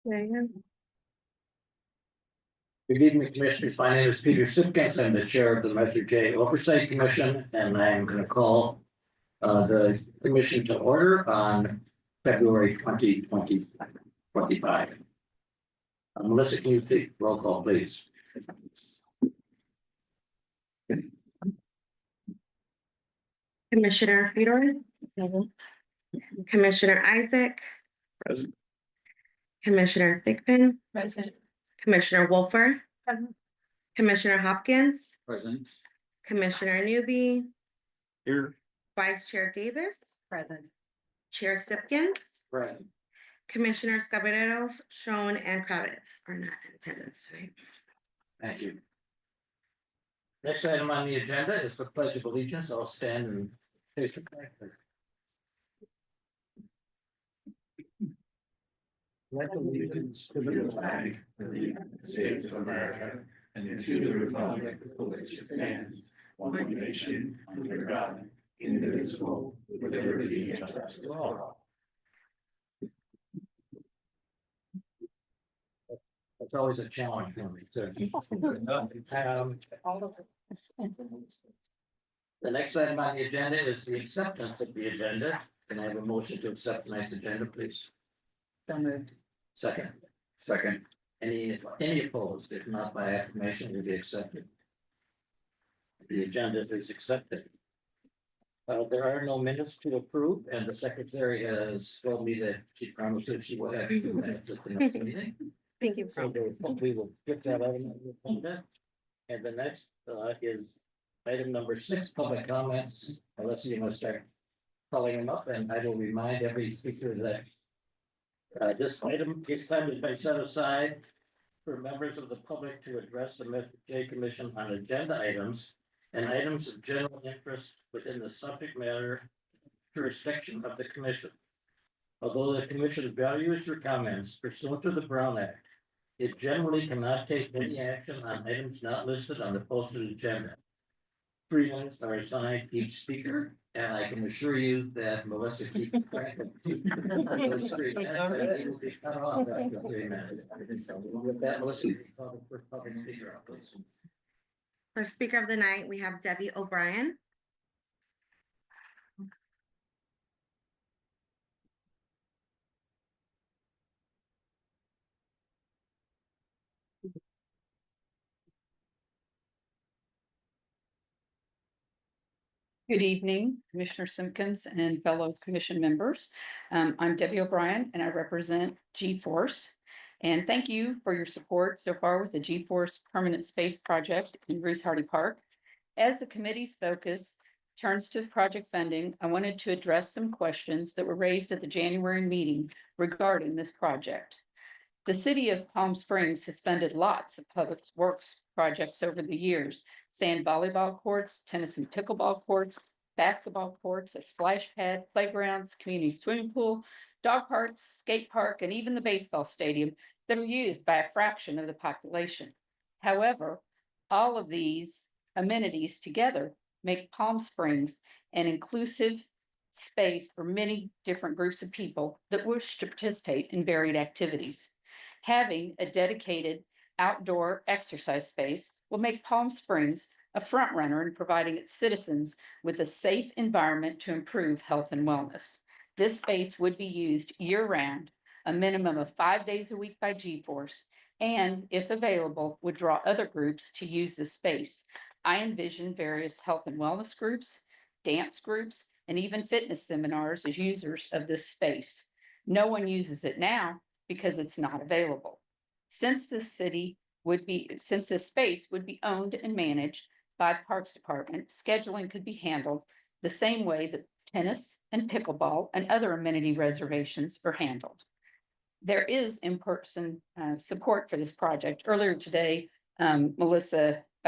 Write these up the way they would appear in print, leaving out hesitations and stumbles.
There you go. Good evening, Commissioners. My name is Peter Simpkins. I'm the Chair of the Measure J Oversight Commission, and I am going to call the commission to order on February 2025. Melissa, can you take roll call, please? Commissioner Fedor. Commissioner Isaac. Present. Commissioner Thigpen. Present. Commissioner Wolfer. Present. Commissioner Hopkins. Present. Commissioner Newby. Here. Vice Chair Davis. Present. Chair Simpkins. Present. Commissioners Caballeros, Schoen, and Kravitz are not in attendance, right? Thank you. Next item on the agenda is the Pledge of Allegiance. I'll stand and face the flag. Pledge allegiance to the flag of the United States of America and to the republic for which it stands, one nation under God, indivisible, with liberty and justice for all. That's always a challenge for me. The next item on the agenda is the acceptance of the agenda. Can I have a motion to accept tonight's agenda, please? So moved. Second. Second. Any opposed? If not, by acclamation, will be accepted. The agenda is accepted. There are no minutes to approve, and the secretary has told me that she promises she will have 2 minutes at the next meeting. Thank you. So we will get that item on the agenda. And the next is item number 6, public comments. Unless you must start calling them up, and I will remind every speaker that this time has been set aside for members of the public to address the Measure J Commission on agenda items and items of general interest within the subject matter jurisdiction of the commission. Although the commission values your comments pursuant to the Brown Act, it generally cannot take any action on items not listed on the posted agenda. 3 minutes are assigned each speaker, and I can assure you that Melissa keeps track of those 3 minutes, and they will be cut off after 3 minutes. So with that, Melissa, you call the first public speaker out, please. First speaker of the night, we have Debbie O'Brien. Good evening, Commissioner Simpkins and fellow commission members. I'm Debbie O'Brien and I represent G-Force. And thank you for your support so far with the G-Force Permanent Space Project in Ruth Hardy Park. As the committee's focus turns to project funding, I wanted to address some questions that were raised at the January meeting regarding this project. The city of Palm Springs has funded lots of public works projects over the years: sand volleyball courts, tennis and pickleball courts, basketball courts, a splash pad, playgrounds, community swimming pool, dog parks, skate park, and even the baseball stadium that are used by a fraction of the population. However, all of these amenities together make Palm Springs an inclusive space for many different groups of people that wish to participate in varied activities. Having a dedicated outdoor exercise space will make Palm Springs a front runner in providing its citizens with a safe environment to improve health and wellness. This space would be used year-round, a minimum of 5 days a week by G-Force, and if available, would draw other groups to use this space. I envision various health and wellness groups, dance groups, and even fitness seminars as users of this space. No one uses it now because it's not available. Since this space would be owned and managed by the Parks Department, scheduling could be handled the same way that tennis and pickleball and other amenity reservations are handled. There is in-person support for this project. Earlier today, I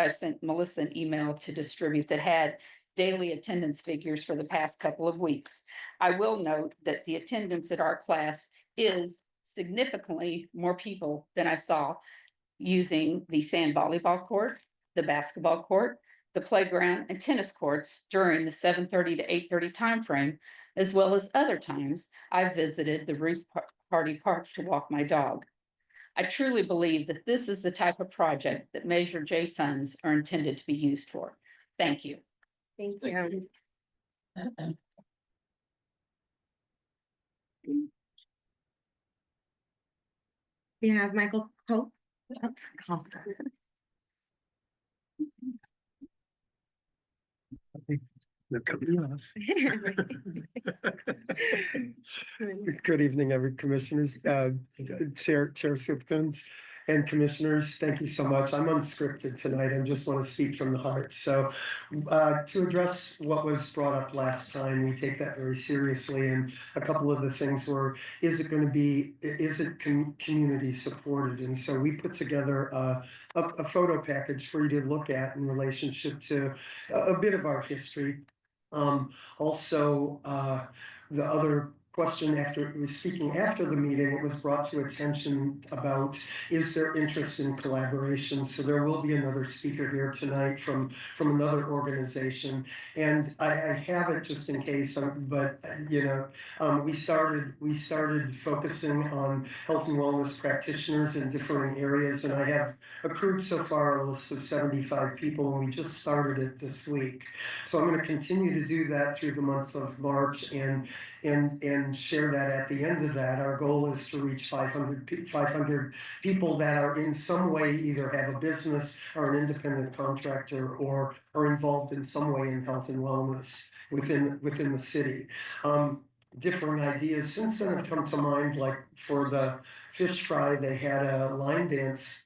sent Melissa an email to distribute that had daily attendance figures for the past couple of weeks. I will note that the attendance at our class is significantly more people than I saw using the sand volleyball court, the basketball court, the playground, and tennis courts during the 7:30 to 8:30 timeframe, as well as other times I visited the Ruth Hardy Park to walk my dog. I truly believe that this is the type of project that Measure J funds are intended to be used for. Thank you. Thank you. We have Michael Pope. That's called. They're cutting you off. Good evening, every commissioners, Chair Sipkins and commissioners. Thank you so much. I'm unscripted tonight. I just want to speak from the heart. So to address what was brought up last time, we take that very seriously. And a couple of the things were, is it community supported? And so we put together a photo package for you to look at in relationship to a bit of our history. Also, the other question after speaking after the meeting, it was brought to attention about, is there interest in collaboration? So there will be another speaker here tonight from another organization, and I have it just in case, but you know, we started focusing on health and wellness practitioners in different areas, and I have accrued so far a list of 75 people, and we just started it this week. So I'm going to continue to do that through the month of March and share that at the end of that. Our goal is to reach 500 people that are in some way either have a business or an independent contractor or are involved in some way in health and wellness within the city. Different ideas since then have come to mind, like for the fish fry, they had a line dance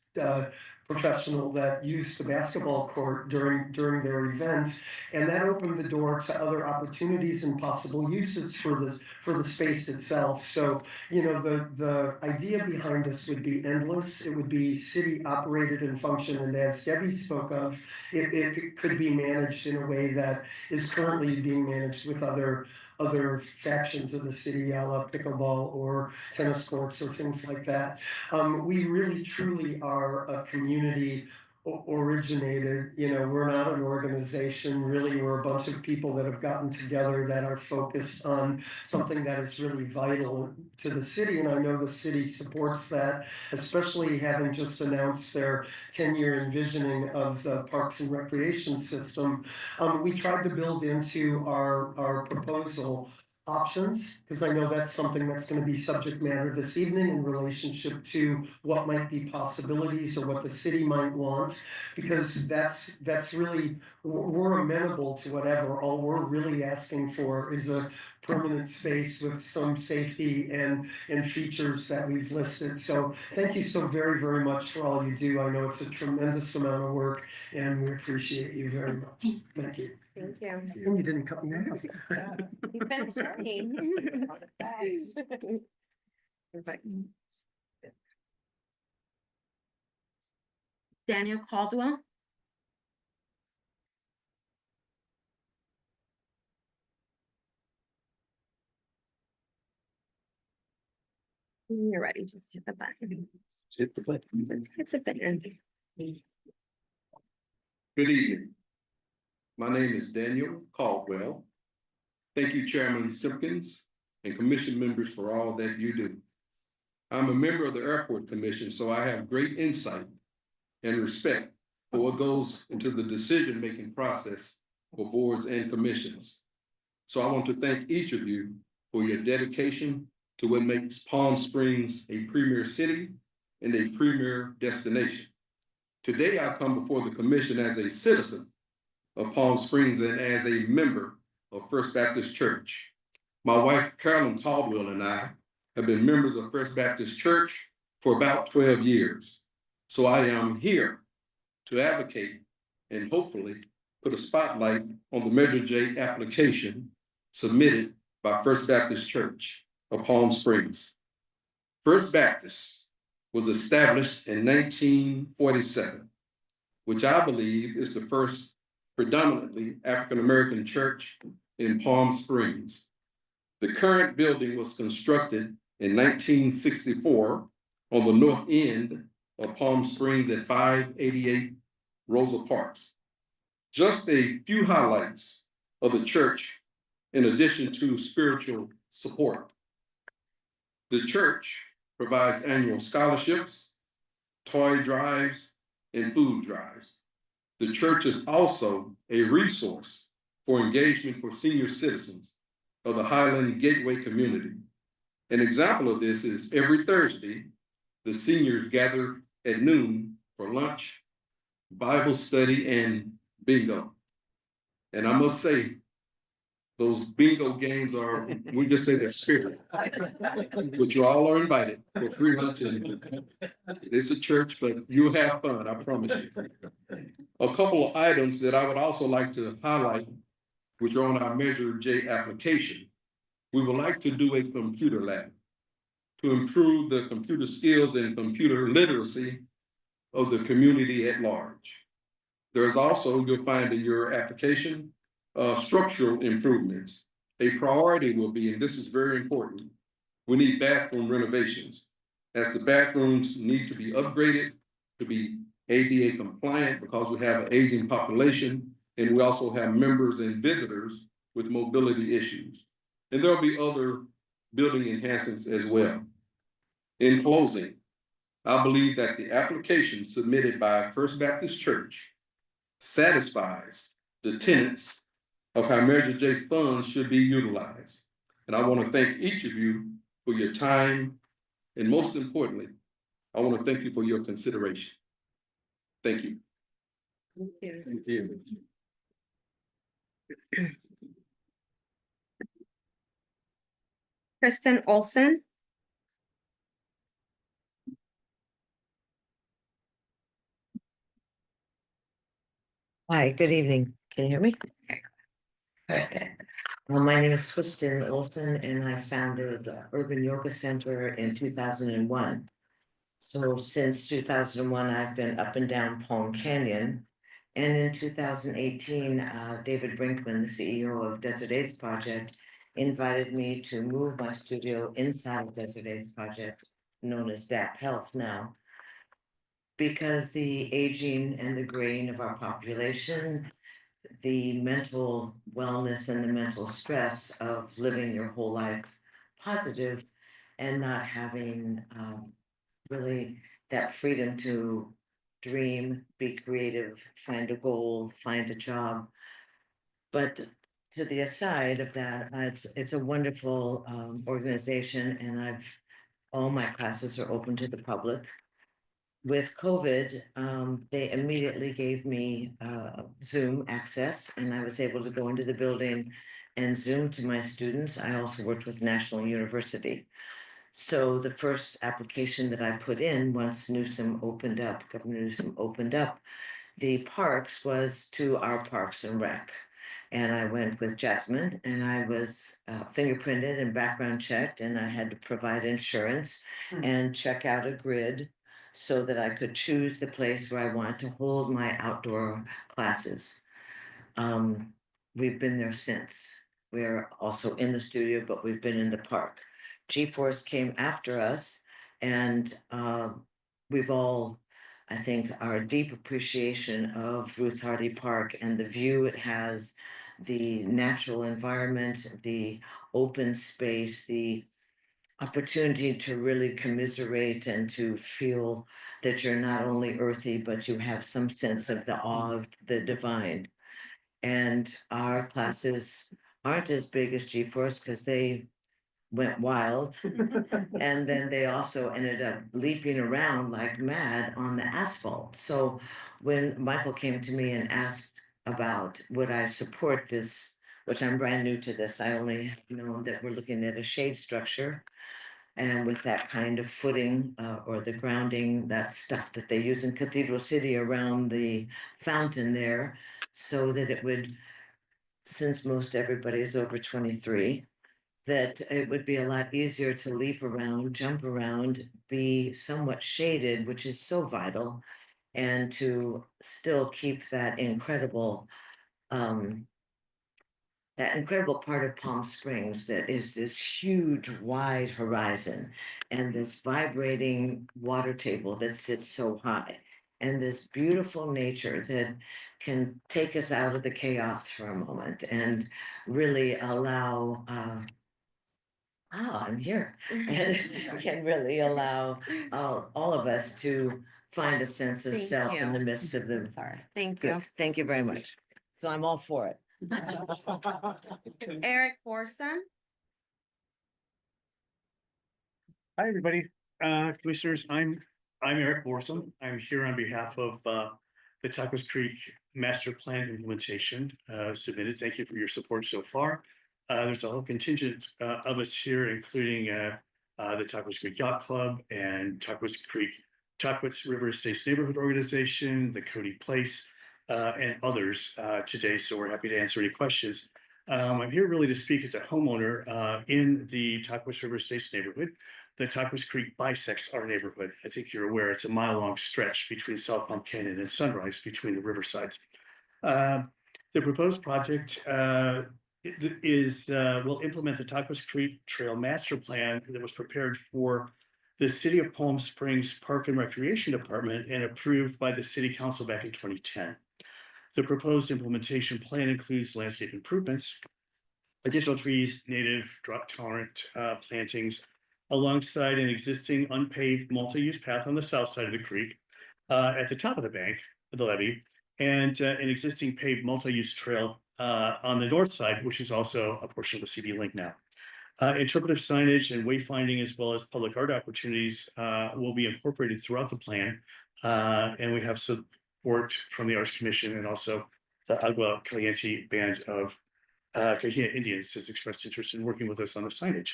professional that used the basketball court during their event, and that opened the door to other opportunities and possible uses for the space itself. So you know, the idea behind this would be endless. It would be city operated and function, and as Debbie spoke of, it could be managed in a way that is currently being managed with other factions of the city, a la pickleball or tennis courts or things like that. We really truly are a community originated, you know, we're not an organization, really, we're a bunch of people that have gotten together that are focused on something that is really vital to the city, and I know the city supports that, especially having just announced their 10-year envisioning of the Parks and Recreation system. We tried to build into our proposal options, because I know that's something that's going to be subject matter this evening in relationship to what might be possibilities or what the city might want, because that's really, we're amenable to whatever. All we're really asking for is a permanent space with some safety and features that we've listed. So thank you so very, very much for all you do. I know it's a tremendous amount of work, and we appreciate you very much. Thank you. Thank you. And you didn't cut me off. You've been funny. Perfect. Daniel Caldwell. When you're ready, just hit the button. Hit the button. Let's hit the button. Good evening. My name is Daniel Caldwell. Thank you, Chairman Simpkins and Commission members for all that you do. I'm a member of the Airport Commission, so I have great insight and respect for what goes into the decision-making process for boards and commissions. So I want to thank each of you for your dedication to what makes Palm Springs a premier city and a premier destination. Today, I come before the commission as a citizen of Palm Springs and as a member of First Baptist Church. My wife, Carolyn Caldwell, and I have been members of First Baptist Church for about 12 years. So I am here to advocate and hopefully put a spotlight on the Measure J application submitted by First Baptist Church of Palm Springs. First Baptist was established in 1947, which I believe is the first predominantly African-American church in Palm Springs. The current building was constructed in 1964 on the north end of Palm Springs at 588 Rosa Parks. Just a few highlights of the church in addition to spiritual support. The church provides annual scholarships toy drives, and food drives. The church is also a resource for engagement for senior citizens of the Highland Gateway community. An example of this is every Thursday, the seniors gather at noon for lunch, Bible study, and bingo. And I must say, those bingo games are, we just say they're spirit. But you all are invited for free lunch, and it's a church, but you'll have fun, I promise you. A couple of items that I would also like to highlight, which are on our Measure J application. We would like to do a computer lab to improve the computer skills and computer literacy of the community at large. There's also, you'll find in your application, structural improvements. A priority will be, and this is very important, we need bathroom renovations, as the bathrooms need to be upgraded to be ADA compliant because we have an aging population, and we also have members and visitors with mobility issues. And there'll be other building enhancements as well. In closing, I believe that the application submitted by First Baptist Church satisfies the tenets of how Measure J funds should be utilized. And I want to thank each of you for your time, and most importantly, I want to thank you for your consideration. Thank you. Thank you. Thank you. Kristen Olson. Hi, good evening. Can you hear me? Okay. Well, my name is Kristen Olson and I founded Urban Yoga Center in 2001. So since 2001, I've been up and down Palm Canyon. And in 2018, David Brinkman, the CEO of Desert AIDS Project, invited me to move my studio inside of Desert AIDS Project, known as DAP Health now, because the aging and the graying of our population, the mental wellness and the mental stress of living your whole life positive and not having really that freedom to dream, be creative, find a goal, find a job. But to the aside of that, it's a wonderful organization, and all my classes are open to the public. With COVID, they immediately gave me Zoom access, and I was able to go into the building and Zoom to my students. I also worked with National University. So the first application that I put in once Newsom opened up, Governor Newsom opened up the parks, was to our Parks and Rec. And I went with Jasmine, and I was fingerprinted and background checked, and I had to provide insurance and check out a grid so that I could choose the place where I wanted to hold my outdoor classes. We've been there since. We're also in the studio, but we've been in the park. G-Force came after us, and we've all, I think, our deep appreciation of Ruth Hardy Park and the view it has, the natural environment, the open space, the opportunity to really commiserate and to feel that you're not only earthy, but you have some sense of the awe of the divine. And our classes aren't as big as G-Force because they went wild. And then they also ended up leaping around like mad on the asphalt. So when Michael came to me and asked about would I support this, which I'm brand new to this, I only have known that we're looking at a shade structure. And with that kind of footing or the grounding, that stuff that they use in Cathedral City around the fountain there, so that it would, since most everybody is over 23, that it would be a lot easier to leap around, jump around, be somewhat shaded, which is so vital, and to still keep that incredible part of Palm Springs that is this huge, wide horizon and this vibrating water table that sits so high and this beautiful nature that can take us out of the chaos for a moment and really allow, I'm here, and can really allow all of us to find a sense of Thank self in the you. midst of the. Sorry. Thank you. Good, thank you very much. So I'm all for it. Eric Borson. Hi, everybody. Commissioners, I'm Eric Borsom. I'm here on behalf of the Tacos Creek Master Plan implementation submitted. Thank you for your support so far. There's a whole contingent of us here, including the Tacos Creek Yacht Club and Tacos River Estates Neighborhood Organization, the Cody Place, and others today. So we're happy to answer any questions. I'm here really to speak as a homeowner in the Tacos River Estates neighborhood. The Tacos Creek bisects our neighborhood. I think you're aware it's a mile-long stretch between South Palm Canyon and Sunrise between the riversides. The proposed project will implement the Tacos Creek Trail Master Plan that was prepared for the City of Palm Springs Park and Recreation Department and approved by the City Council back in 2010. The proposed implementation plan includes landscape improvements, additional trees, native, drought-tolerant plantings, alongside an existing unpaved multi-use path on the south side of the creek, at the top of the bank, of the levee, and an existing paved multi-use trail on the north side, which is also a portion of the CB link now. Interpretive signage and wayfinding, as well as public art opportunities, will be incorporated throughout the plan. And we have support from the Arts Commission, and also the Agua Caliente Band of Cajina Indians has expressed interest in working with us on the signage.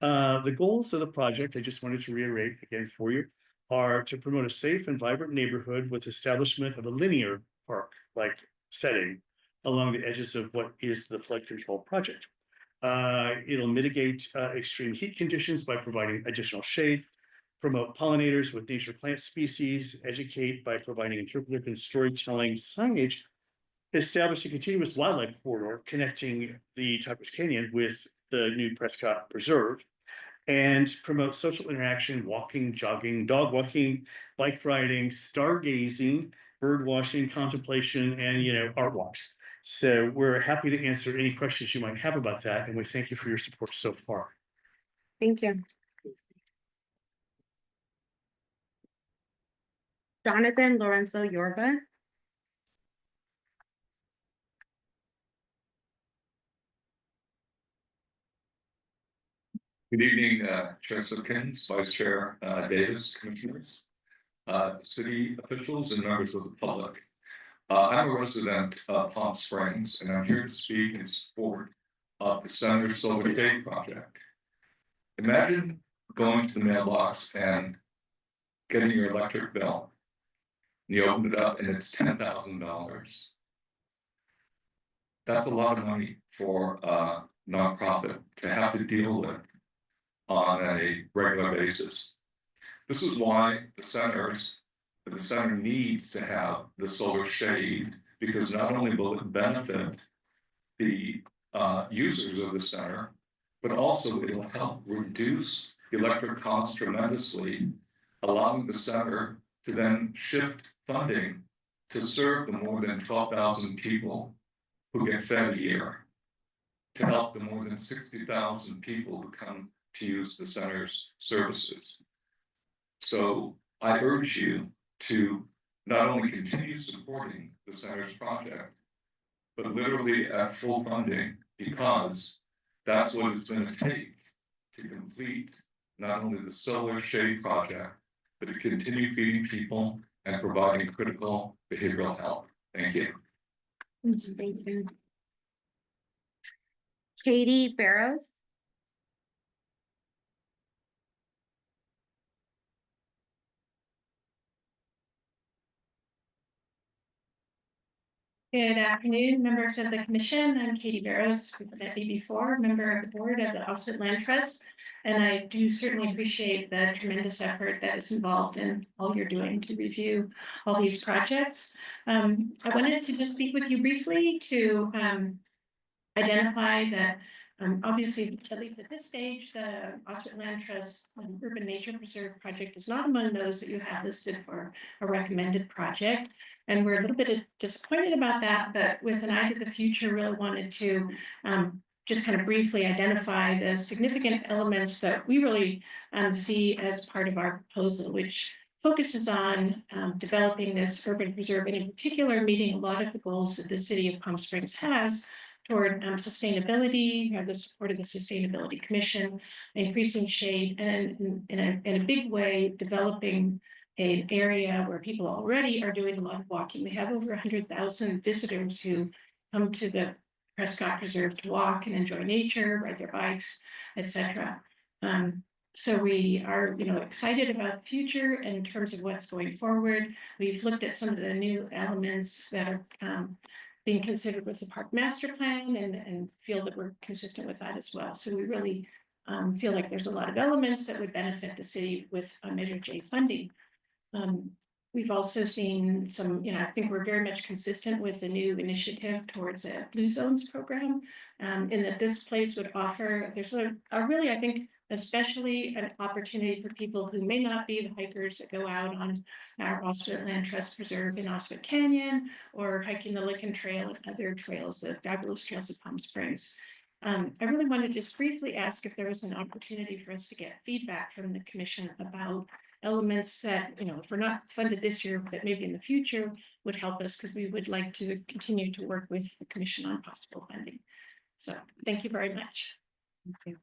The goals of the project, I just wanted to reiterate again for you, are to promote a safe and vibrant neighborhood with establishment of a linear park-like setting along the edges of what is the flood control project. It'll mitigate extreme heat conditions by providing additional shade, promote pollinators with native plant species, educate by providing interpretive and storytelling signage, establish a continuous wildlife corridor connecting the Tacos Canyon with the new Prescott Preserve, and promote social interaction, walking, jogging, dog walking, bike riding, stargazing, bird watching, contemplation, and art walks. So we're happy to answer any questions you might have about that, and we thank you for your support so far. Thank you. Jonathan Lorenzo Yorba. Good evening, Chair Simpkins, Vice Chair Davis, Commissioners, city officials, and members of the public. I'm a resident of Palm Springs, and I'm here to speak in support of the Senator Solar Shade Project. Imagine going to the mailbox and getting your electric bill. And you open it up and it's $10,000. That's a lot of money for a nonprofit to have to deal with on a regular basis. This is why the center needs to have the solar shade, because not only will it benefit the users of the center, but also it'll help reduce the electric costs tremendously, allowing the center to then shift funding to serve the more than 12,000 people who get fed a year, to help the more than 60,000 people who come to use the center's services. So I urge you to not only continue supporting the center's project, but literally at full funding, because that's what it's going to take to complete not only the solar shade project, but to continue feeding people and providing critical behavioral health. Thank you. Thank you. Katie Barrows. Good afternoon, members of the commission. I'm Katie Barrows, we've met you before, member of the board of the Oversight Land Trust. And I do certainly appreciate the tremendous effort that is involved in all you're doing to review all these projects. I wanted to just speak with you briefly to identify that obviously, at least at this stage, the Oversight Land Trust Urban Nature Preserve project is not among those that you have listed for a recommended project. And we're a little bit disappointed about that, but with an eye to the future, really wanted to just kind of briefly identify the significant elements that we really see as part of our proposal, which focuses on developing this urban preserve, and in particular, meeting a lot of the goals that the city of Palm Springs has toward sustainability, the support of the Sustainability Commission, increasing shade, and in a big way, developing an area where people already are doing a lot of walking. We have over 100,000 visitors who come to the Prescott Preserve to walk and enjoy nature, ride their bikes, etc. So we are, excited about the future in terms of what's going forward. We've looked at some of the new elements that are being considered with the park master plan and feel that we're consistent with that as well. So we really feel like there's a lot of elements that would benefit the city with Measure J funding. We've also seen some, I think we're very much consistent with the new initiative towards a Blue Zones program, in that this place would offer, there's a really, I think, especially an opportunity for people who may not be the hikers that go out on our Oversight Land Trust Preserve in Ospit Canyon or hiking the Lickin Trail and other trails, the fabulous trails of Palm Springs. I really want to just briefly ask if there was an opportunity for us to get feedback from the commission about elements that, if we're not funded this year, that maybe in the future would help us, because we would like to continue to work with the commission on possible funding. So thank you very much. Thank you.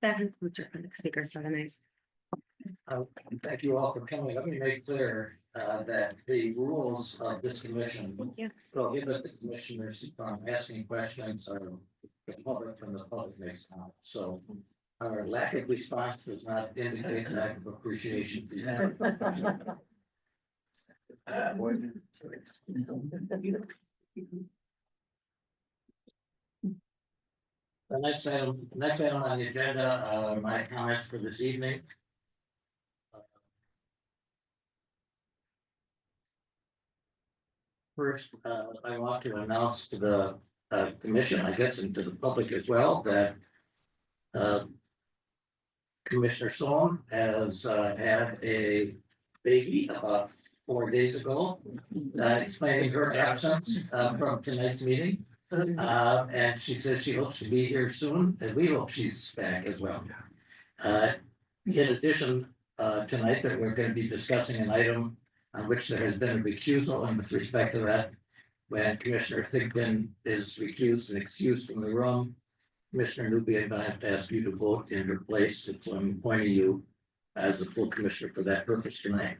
That concludes our public speakers for the night. Thank you all for coming. Let me make clear that the rules of this commission prohibit the commissioners from asking questions or the public from the public makes comments. So our lack of response does not indicate lack of appreciation. The next item on the agenda are my comments for this evening. First, I want to announce to the commission, I guess, and to the public as well, that Commissioner Sloan has had a baby about 4 days ago, explaining her absence from tonight's meeting. And she says she hopes to be here soon, and we hope she's back as well. In addition, tonight that we're going to be discussing an item on which there has been a recusal, and with respect to that, when Commissioner Thigpen is recused and excused from the room, Commissioner Newby, I'm going to have to ask you to vote in her place. So I'm appointing you as the full commissioner for that purpose tonight.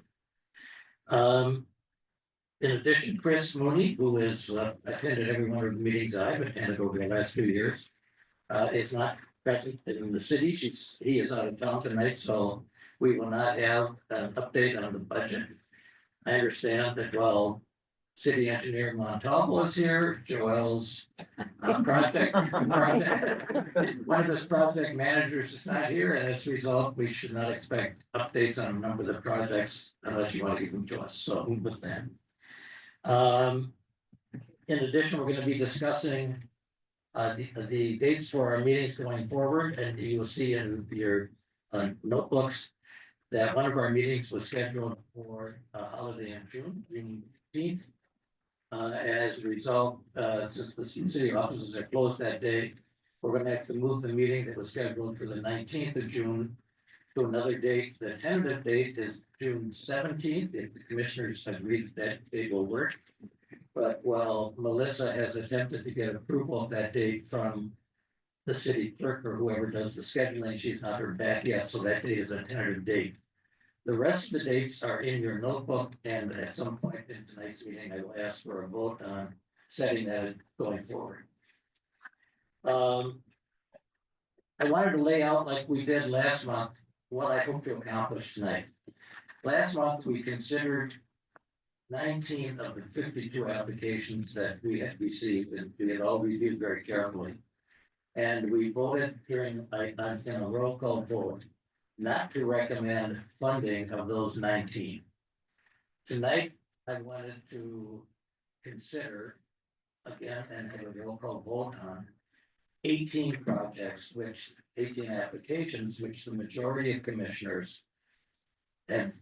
In addition, Chris Mooney, who has attended every one of the meetings I've attended over the last 2 years, is not present in the city. He is out of town tonight, so we will not have an update on the budget. I understand that while city engineer Montalvo is here, Joel's project, one of his project managers is not here, and as a result, we should not expect updates on a number of the projects unless you want to give them to us. So who was that? In addition, we're going to be discussing the dates for our meetings going forward, and you will see in your notebooks that one of our meetings was scheduled for a holiday in June 15th. As a result, since the city offices are closed that day, we're going to have to move the meeting that was scheduled for the 19th of June to another date. The tentative date is June 17th. If the commissioners agree that date will work. But while Melissa has attempted to get approval of that date from the city clerk or whoever does the scheduling, she's not heard back yet. So that date is a tentative date. The rest of the dates are in your notebook, and at some point in tonight's meeting, I will ask for a vote on setting that going forward. I wanted to lay out, like we did last month, what I hope to accomplish tonight. Last month, we considered 19 of the 52 applications that we had received, and we had all reviewed very carefully. And we voted during a roll call vote not to recommend funding of those 19. Tonight, I wanted to consider again and have a roll call vote on 18 projects, 18 applications, which the majority of commissioners have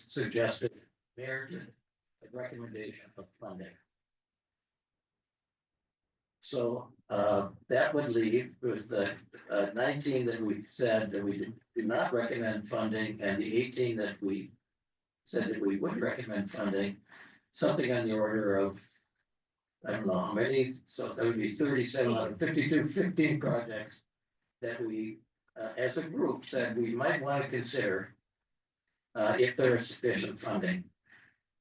suggested merited a recommendation of funding. So that would leave with the 19 that we said that we do not recommend funding, and the 18 that we said that we would recommend funding, something on the order of, I don't know how many, so that would be 37 out of 52, 15 projects that we, as a group, said we might want to consider if there is sufficient funding.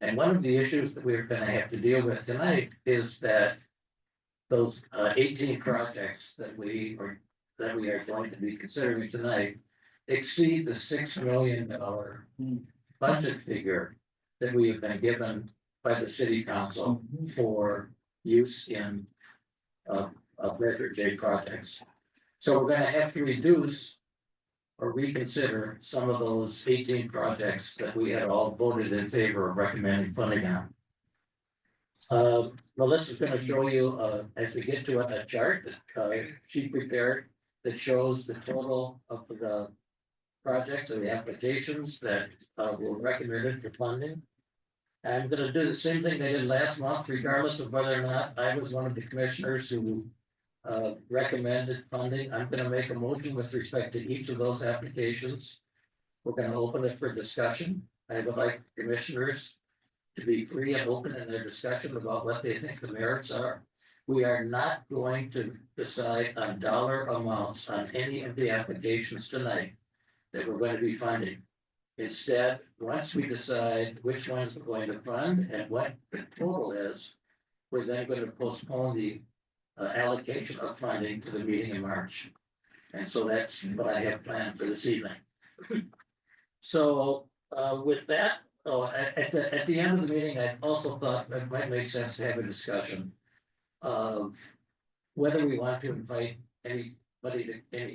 And one of the issues that we're gonna have to deal with tonight is that those 18 projects that we are going to be considering tonight exceed the $6 million budget figure that we have been given by the city council for use in Measure J projects. So we're gonna have to reduce or reconsider some of those 18 projects that we had all voted in favor of recommending funding on. Melissa's gonna show you, as we get to it, a chart that she prepared that shows the total of the projects or the applications that were recommended for funding. I'm gonna do the same thing they did last month, regardless of whether or not I was one of the commissioners who recommended funding. I'm gonna make a motion with respect to each of those applications. We're gonna open it for discussion. I would like commissioners to be free and open in their discussion about what they think the merits are. We are not going to decide on dollar amounts on any of the applications tonight that we're going to be funding. Instead, once we decide which ones we're going to fund and what the total is, we're then going to postpone the allocation of funding to the meeting in March. And so that's what I have planned for this evening. So with that, at the end of the meeting, I also thought it might make sense to have a discussion of whether we want to invite any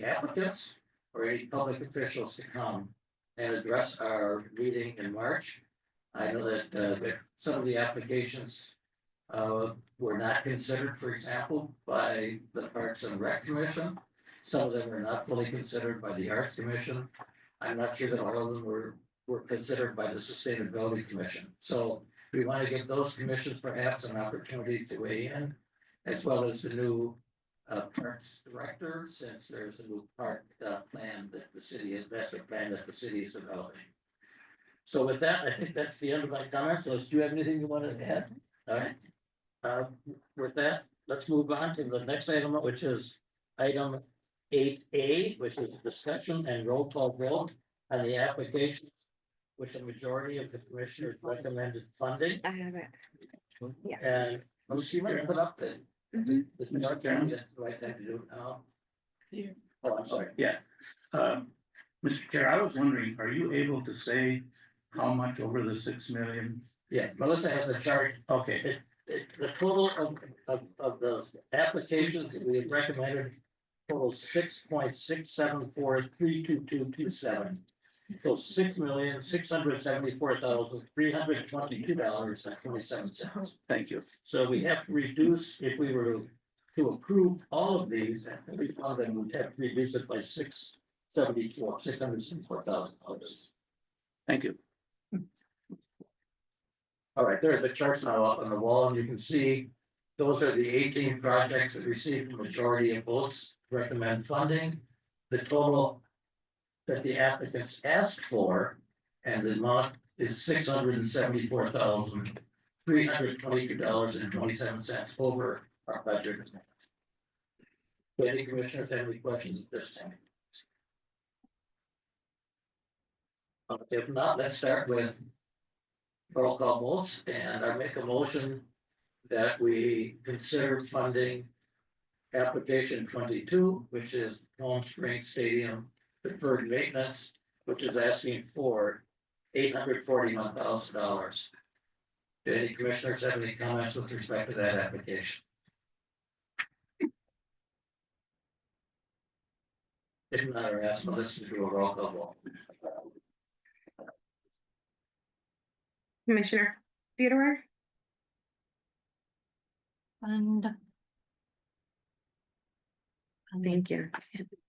applicants or any public officials to come and address our meeting in March. I know that some of the applications were not considered, for example, by the Parks and Rec Commission. Some of them were not fully considered by the Arts Commission. I'm not sure that all of them were considered by the Sustainability Commission. So we want to give those commissions perhaps an opportunity to weigh in, as well as the new Parks Director, since there's a new park plan that the city, master plan that the city is developing. So with that, I think that's the end of my comments. Unless do you have anything you want to add? All right. With that, let's move on to the next item, which is item 8A, which is discussion and roll call vote on the applications, which a majority of the commissioners recommended funding. I have it. Yeah. And Lucy, you might put up the Mr. Chairman? that's the right time to do it now. Yeah. Oh, I'm sorry. Yeah. Mr. Chair, I was wondering, are you able to say how much over the 6 million? Yeah, Melissa has a chart. Okay, The total of the applications that we have recommended total $6.6743227. So $6,674,322.27. thank you. So we have to reduce, if we were to approve all of these, and we found that we'd have to reduce it by $674,000. Thank you. All right, there are the charts now up on the wall, and you can see those are the 18 projects that received the majority of votes to recommend funding. The total that the applicants asked for, and the amount is $674,322.27 over our budget. Do any commissioners have any questions at this time? If not, let's start with roll call votes, and I make a motion that we consider funding application 22, which is Palm Springs Stadium deferred maintenance, which is asking for $841,000. Do any commissioners have any comments with respect to that application? If not, or ask Melissa to do a roll call vote. Commissioner Theodore, And thank you.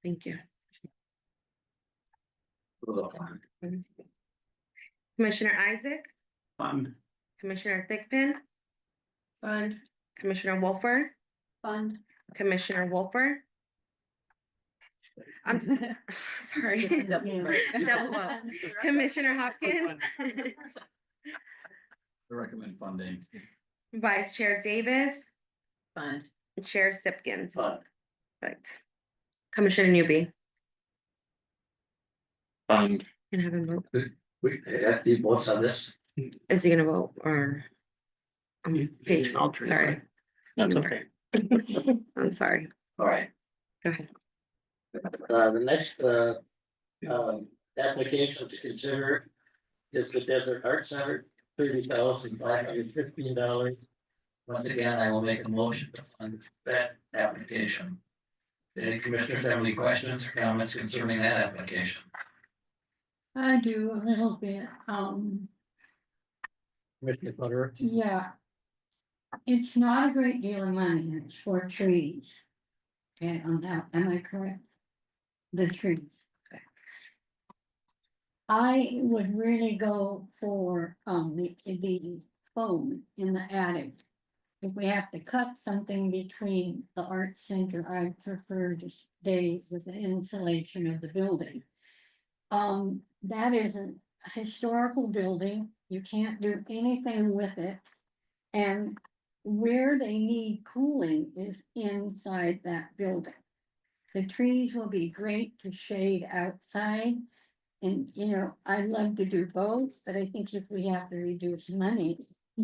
Thank you. Commissioner Isaac, Fund. Commissioner Thigpen. Fund. Commissioner Wolfer, Fund. Commissioner Wolfer. I'm sorry. Double vote. Commissioner Hopkins. Recommend funding. Vice Chair Davis. Fund. Chair Sipkins. Fund. Right. Commissioner Newby. Fund. Can I have him vote? We have the votes on this. Is he gonna vote or? Page, I'll turn it sorry. right. That's okay. I'm sorry. All right. Go ahead. The next, application to consider is the Desert Art Center, $30,515. Once again, I will make a motion on that application. Any commissioners have any questions or comments concerning that application? I do a little bit, Commissioner Flutter? yeah. It's not a great deal of money, it's for trees. Okay, on that, am I correct? The trees. Okay. I would really go for, the foam in the attic. If we have to cut something between the art center, I prefer to stay with the insulation of the building. That is a historical building, you can't do anything with it. And where they need cooling is inside that building. The trees will be great to shade outside. And, you know, I'd love to do both, but I think if we have to reduce money,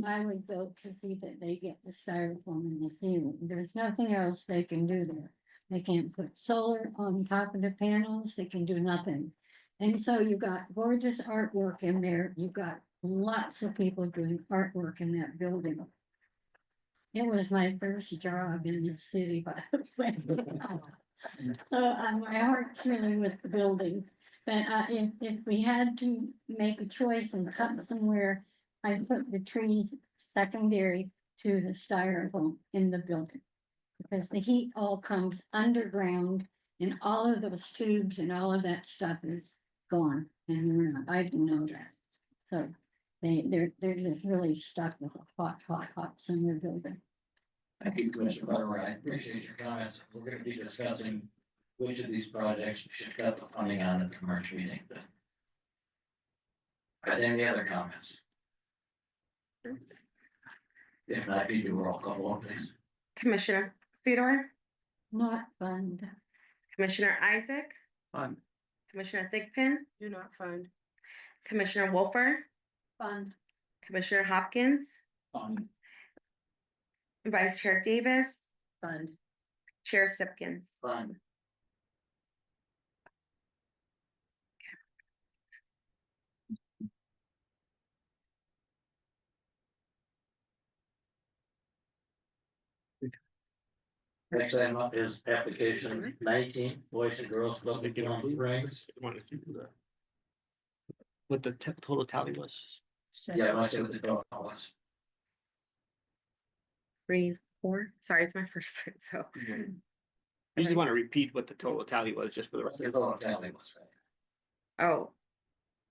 I would go to see that they get the styrofoam in the ceiling. There's nothing else they can do there. They can't put solar on top of the panels, they can do nothing. And so you've got gorgeous artwork in there, you've got lots of people doing artwork in that building. It was my first job in the city, by the way. My heart's really with the building, but if we had to make a choice and cut somewhere, I'd put the trees secondary to the styrofoam in the building. Because the heat all comes underground and all of those tubes and all of that stuff is gone. And I didn't know that. So they're just really stuck with a hot summer building. Thank you, Commissioner Butler. I appreciate your comments. We're gonna be discussing which of these projects we should cut the funding on at the March meeting. Are there any other comments? If not, be do roll call vote, please. Commissioner Fedor. Not fund. Commissioner Isaac. Fund. Commissioner Thigpen. Do not fund. Commissioner Wolfer. Fund. Commissioner Hopkins. Fund. Vice Chair Davis. Fund. Chair Sipkins. Fund. Next item up is application 19, Boys and Girls Club of Palm Springs. What the total tally was. Yeah, I want to say what the total was. 3, 4. Sorry, it's my first time, so. You just want to repeat what the total tally was, just for the What the record. total tally was, right? Oh.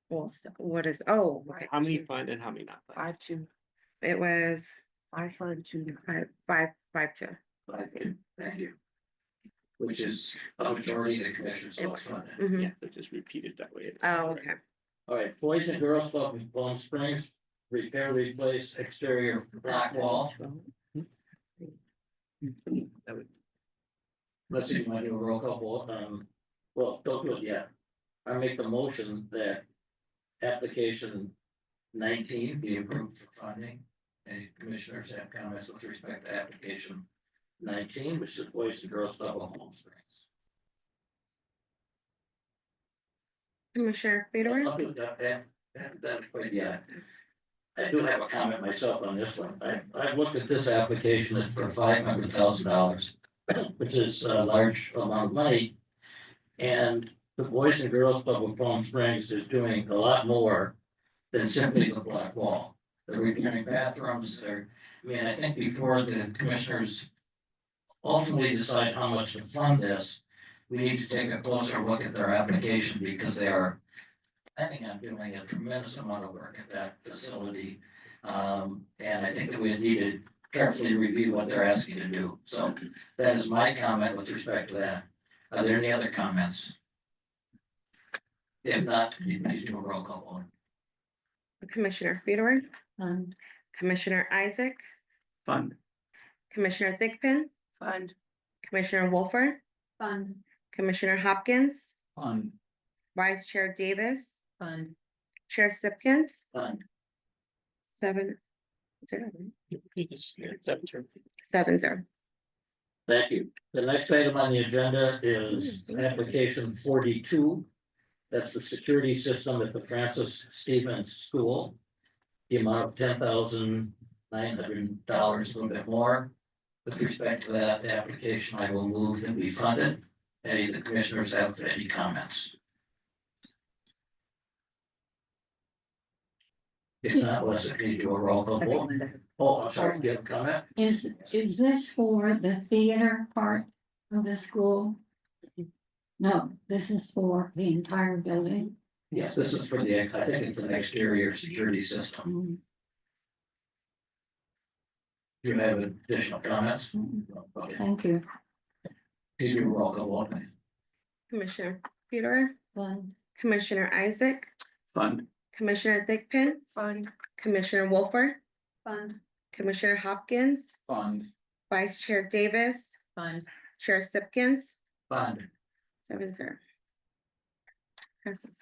Well, what is, oh, okay. How many fund and how many not fund? 5-2. It was 5-2. 5-2. Thank you. Which is a majority of the commission's thoughts on it. Mhm. Yeah, but just repeat it that way. Oh, okay. All right, Boys and Girls Club in Palm Springs, repair, replace exterior black wall. Let's see, my new roll call vote, well, don't do it yet. I make the motion that application 19 be approved for funding. Any commissioners have comments with respect to application 19, which is Boys and Girls Club of Palm Springs? Commissioner Fedor. I'll do that, but yeah. I do have a comment myself on this one. I looked at this application and for $500,000, which is a large amount of money. And the Boys and Girls Club of Palm Springs is doing a lot more than simply the black wall. They're repairing bathrooms, I think before the commissioners ultimately decide how much to fund this, we need to take a closer look at their application because they are planning on doing a tremendous amount of work at that facility. And I think that we need to carefully review what they're asking to do. So that is my comment with respect to that. Are there any other comments? If not, you please do a roll call vote. Commissioner Fedor, Fund. Commissioner Isaac, Fund. Commissioner Thigpen, Fund. Commissioner Wolfer, Fund. Commissioner Hopkins, Fund. Vice Chair Davis, Fund. Chair Sipkins, Fund. 7-0. It's 7-0. Thank you. The next item on the agenda is application 42. That's the security system at the Francis Stevens School. The amount of $10,900, a little bit more. With respect to that application, I will move that we fund it. Any of the commissioners have any comments? If not, let's do a roll call vote. Oh, I'm sorry, do you have a comment? Is this for the theater part of the school? No, this is for the entire building. Yes, this is for the, I think it's an exterior security system. Do you have additional comments? Okay, Thank you. you do a roll call vote, please. Commissioner Fedor, Fund. Commissioner Isaac, Fund. Commissioner Thigpen, Fund. Commissioner Wolfer, Fund. Commissioner Hopkins, Fund. Vice Chair Davis, Fund. Chair Sipkins, Fund. 7-0. Passes.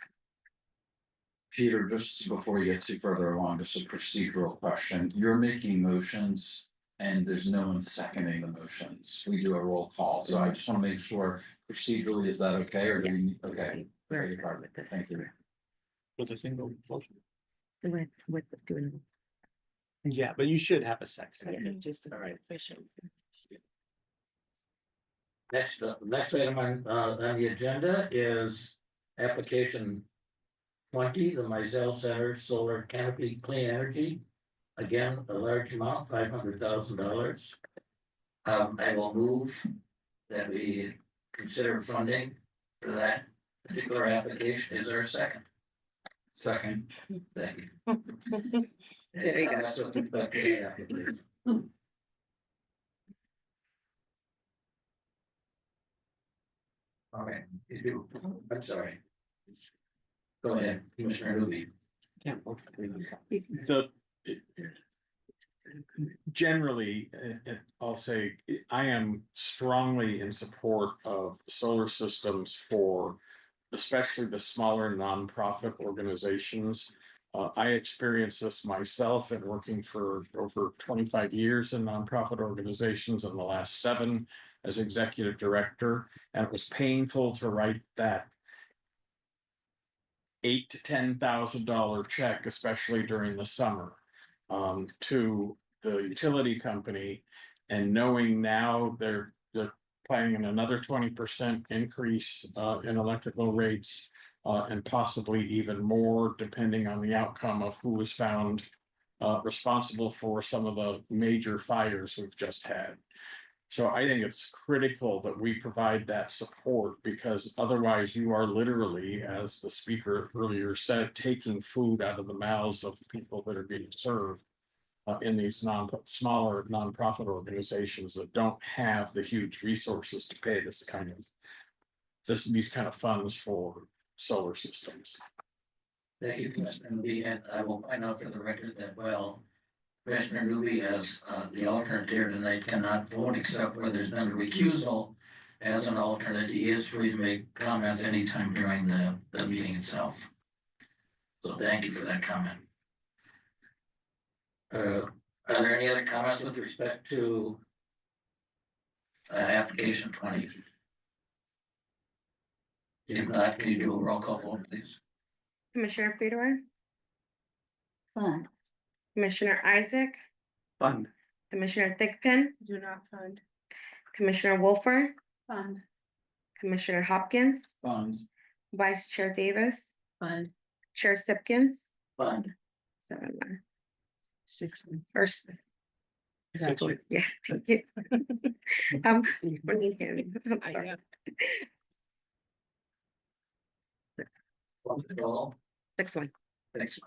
Peter, just before we get too further along, just a procedural question. You're making motions and there's no one seconding the motions. We do a roll call, so I just want to make sure procedurally, is that okay, or do we, Yes. okay? We're Okay, fine with this. Thank you. With a single motion. With doing. Yeah, but you should have a second. Just All right. Next item on the agenda is application 20, the Mizell Center Solar Canopy Clean Energy. Again, a large amount, $500,000. I will move that we consider funding for that particular application. Is there a second? Second. Thank you. There you go. That's what the application. All right, you do. I'm sorry. Go ahead, Commissioner Newby. The. Generally, I'll say, I am strongly in support of solar systems for especially the smaller nonprofit organizations. I experienced this myself in working for over 25 years in nonprofit organizations, and the last 7 as executive director, and it was painful to write that $8,000 to $10,000 check, especially during the summer, to the utility company, and knowing now they're planning on another 20% increase in electrical rates, and possibly even more, depending on the outcome of who was found responsible for some of the major fires we've just had. So I think it's critical that we provide that support, because otherwise you are literally, as the speaker earlier said, taking food out of the mouths of people that are being served in these smaller nonprofit organizations that don't have the huge resources to pay these kind of funds for solar systems. Thank you, Commissioner Newby, and I will point out for the record that Commissioner Newby, as the alternate here tonight, cannot vote except where there's been a recusal. As an alternate, he is free to make comments anytime during the meeting itself. So thank you for that comment. Are there any other comments with respect to application 20? If not, can you do a roll call vote, please? Commissioner Fedor, Fund. Commissioner Isaac, Fund. Commissioner Thigpen, Do not fund. Commissioner Wolfer, Fund. Commissioner Hopkins, Funds. Vice Chair Davis, Fund. Chair Sipkins, Fund. 7-1. 6. First. Six. Yeah, thank you. What do you hear me? I'm sorry. Roll. 6-1. Thanks.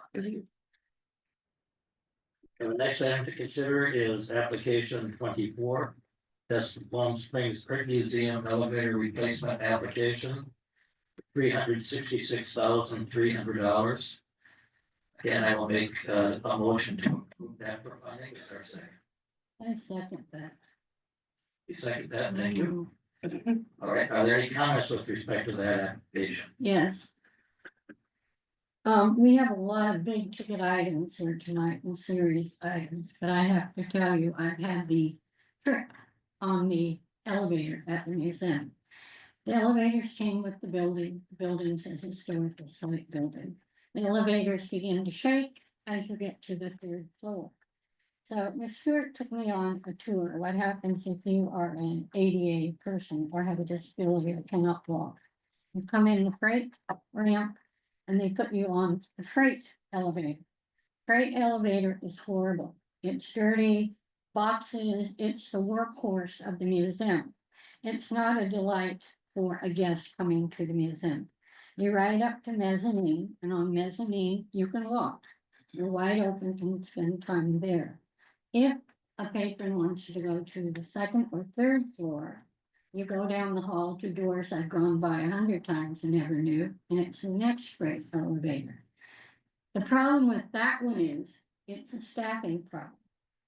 And the next item to consider is application 24. That's the Palm Springs Art Museum elevator replacement application. $366,300. Again, I will make a motion to approve that for funding. Is there a second? I second that. You second that, thank you. All right, are there any comments with respect to that application? Yes. We have a lot of big ticket items here tonight and serious items, but I have to tell you, I've had the trip on the elevator at the museum. The elevators came with the building's a historical site building. The elevators begin to shake as you get to the third floor. So Ms. Stewart took me on a tour. What happens if you are an ADA person or have a disability or cannot walk? You come in the freight ramp and they put you on the freight elevator. Freight elevator is horrible. It's dirty, boxes, it's the workhorse of the museum. It's not a delight for a guest coming to the museum. You ride up to mezzanine, and on mezzanine, you can walk. You're wide open and spend time there. If a patron wants to go to the second or third floor, you go down the hall to doors I've gone by 100 times and never knew, and it's the next freight elevator. The problem with that one is, it's a staffing problem.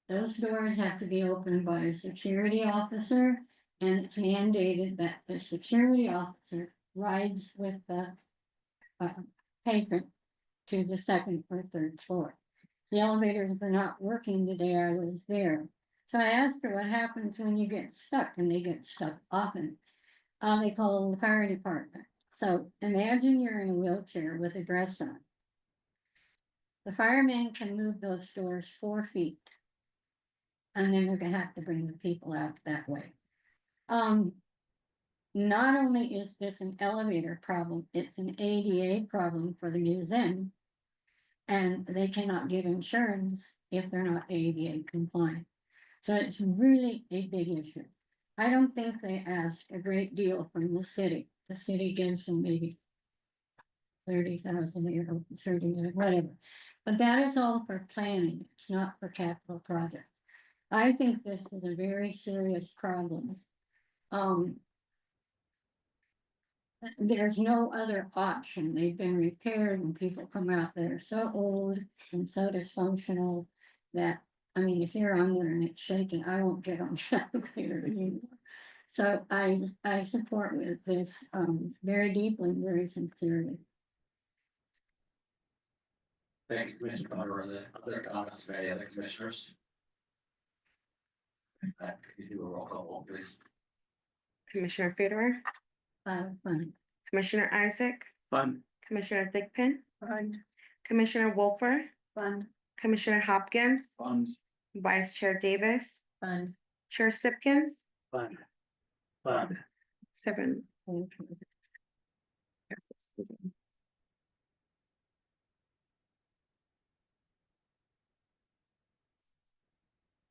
Those doors have to be opened by a security officer, and it's mandated that the security officer rides with the patron to the second or third floor. The elevators were not working the day I was there. So I asked her what happens when you get stuck, and they get stuck often. They call the fire department. So imagine you're in a wheelchair with a dress on. The firemen can move those doors 4 feet. And then they're gonna have to bring the people out that way. Not only is this an elevator problem, it's an ADA problem for the museum. And they cannot get insurance if they're not ADA compliant. So it's really a big issue. I don't think they ask a great deal from the city. The city gives them maybe 30,000 a year, 30, whatever. But that is all for planning. It's not for capital projects. I think this is a very serious problem. There's no other option. They've been repaired and people come out that are so old and so dysfunctional that, I mean, if you're on there and it's shaking, I won't get on the elevator anymore. So I support with this very deeply, very sincerely. Thank you, Commissioner Carter. Are there other comments by any other commissioners? Could you do a roll call, please? Commissioner Fedor, Fun. Commissioner Isaac, Fun. Commissioner Thigpen, Fun. Commissioner Wolfer, Fun. Commissioner Hopkins, Fund. Vice Chair Davis, Fun. Chair Sipkins, Fun. Fun. 7.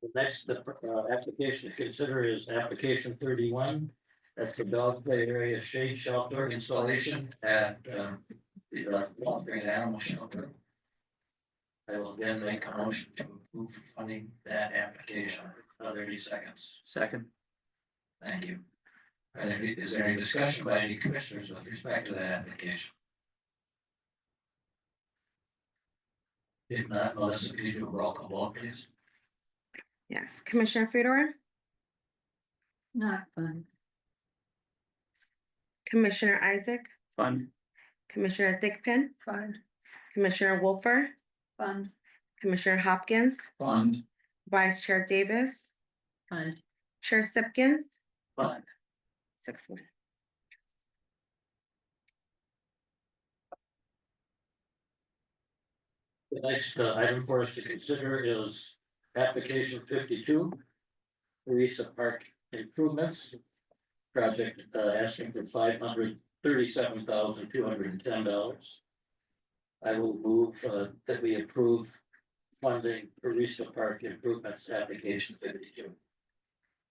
The next application to consider is application 31. That's the dog play area shade shelter installation at the Walgreens Animal Shelter. I will again make a motion to approve funding that application. 30 seconds. Second. Thank you. Is there any discussion by any commissioners with respect to that application? If not, Melissa, can you do a roll call vote, please? Yes, Commissioner Fedor, Not fun. Commissioner Isaac, Fun. Commissioner Thigpen, Fun. Commissioner Wolfer, Fun. Commissioner Hopkins, Fund. Vice Chair Davis, Fun. Chair Sipkins, Fun. 6-1. The next item for us to consider is application 52. Teresa Park improvements. Project asking for $537,210. I will move that we approve funding Teresa Park improvements application 52. Is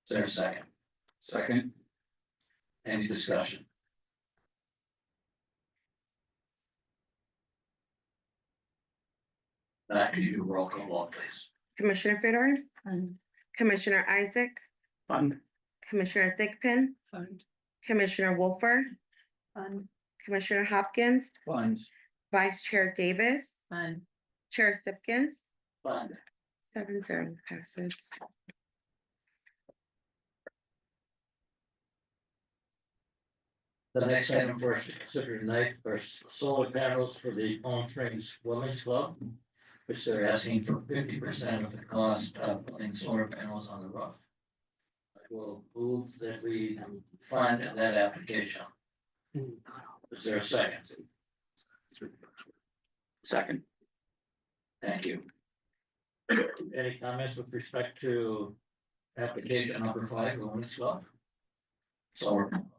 there a second? Second. Any discussion? Can you do roll call vote, please? Commissioner Fedor, Fund. Commissioner Isaac, Fund. Commissioner Thigpen, Fund. Commissioner Wolfer, Fund. Commissioner Hopkins, Funds. Vice Chair Davis, Fund. Chair Sipkins, Fund. 7-0 passes. The next item for us to consider tonight are solar panels for the Palm Springs Women's Club, which they're asking for 50% of the cost of putting solar panels on the roof. I will move that we fund that application. Is there a second? Second. Thank you. Any comments with respect to application number 5, Women's Club? Solar panels.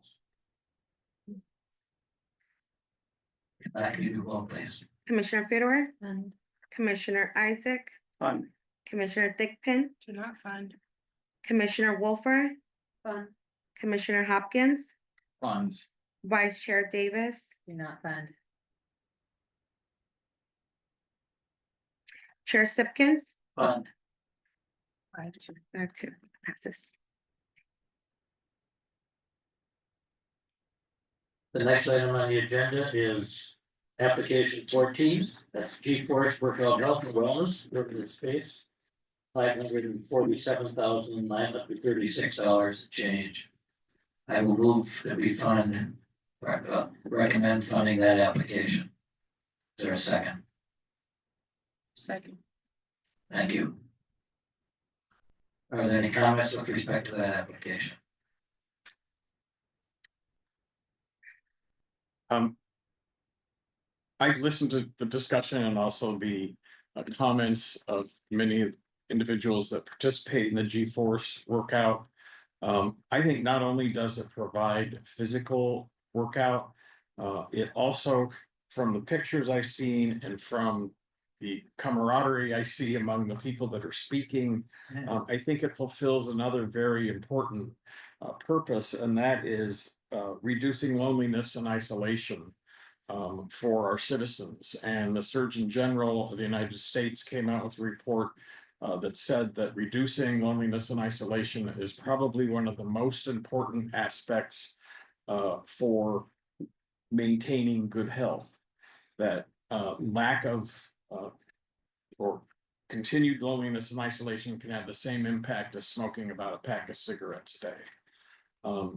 Back to you, roll please. Commissioner Fedor, Fund. Commissioner Isaac, Fund. Commissioner Thigpen, Do not fund. Commissioner Wolfer, Fund. Commissioner Hopkins, Funds. Vice Chair Davis, Do not fund. Chair Sipkins, Fund. 5-2 passes. The next item on the agenda is application 14, that's G-Force Workout Health and Wellness, working space. $547,936 change. I will move that we fund, recommend funding that application. Is there a second? Second. Thank you. Are there any comments with respect to that application? I've listened to the discussion and also the comments of many individuals that participate in the G-Force workout. I think not only does it provide physical workout, it also, from the pictures I've seen and from the camaraderie I see among the people that are speaking, I think it fulfills another very important purpose, and that is reducing loneliness and isolation for our citizens. And the Surgeon General of the United States came out with a report that said that reducing loneliness and isolation is probably one of the most important aspects for maintaining good health. That lack of or continued loneliness and isolation can have the same impact as smoking about a pack of cigarettes a day.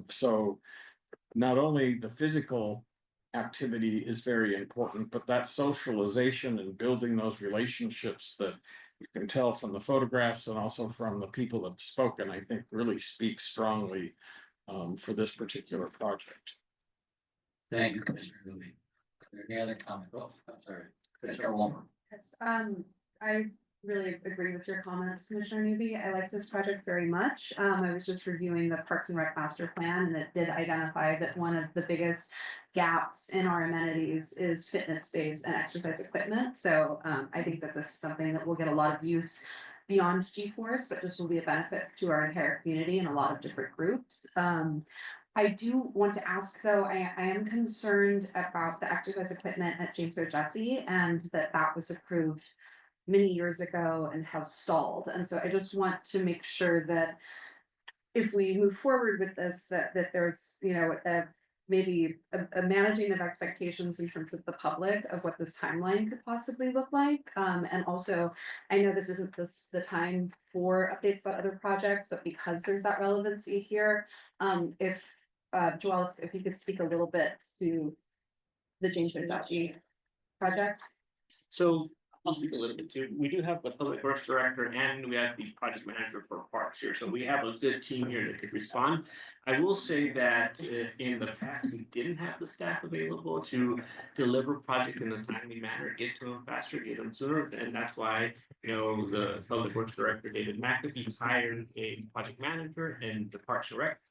So not only the physical activity is very important, but that socialization and building those relationships that you can tell from the photographs and also from the people that have spoken, I think really speaks strongly for this particular project. Thank you, Commissioner Newby. Are there any other comments? Oh, I'm sorry, Commissioner Walmer. Yes, I really agree with your comments, Commissioner Newby. I like this project very much. I was just reviewing the Parks and Rec master plan, and it did identify that one of the biggest gaps in our amenities is fitness space and exercise equipment. So I think that this is something that will get a lot of use beyond G-Force, but just will be a benefit to our entire community and a lot of different groups. I do want to ask though, I am concerned about the exercise equipment at James O. Jesse, and that was approved many years ago and has stalled. And so I just want to make sure that if we move forward with this, that there's, you know, maybe a managing of expectations in terms of the public of what this timeline could possibly look like. And also, I know this isn't the time for updates about other projects, but because there's that relevancy here, if Joelle, if you could speak a little bit to the James O. Jesse project. So I'll speak a little bit too. We do have the public works director and we have the project manager for parks here. So we have a good team here that could respond. I will say that in the past, we didn't have the staff available to deliver projects in a timely manner, get to them faster, get them sooner. And that's why, you know, the public works director, David McAfee, hired a project manager, and the parks director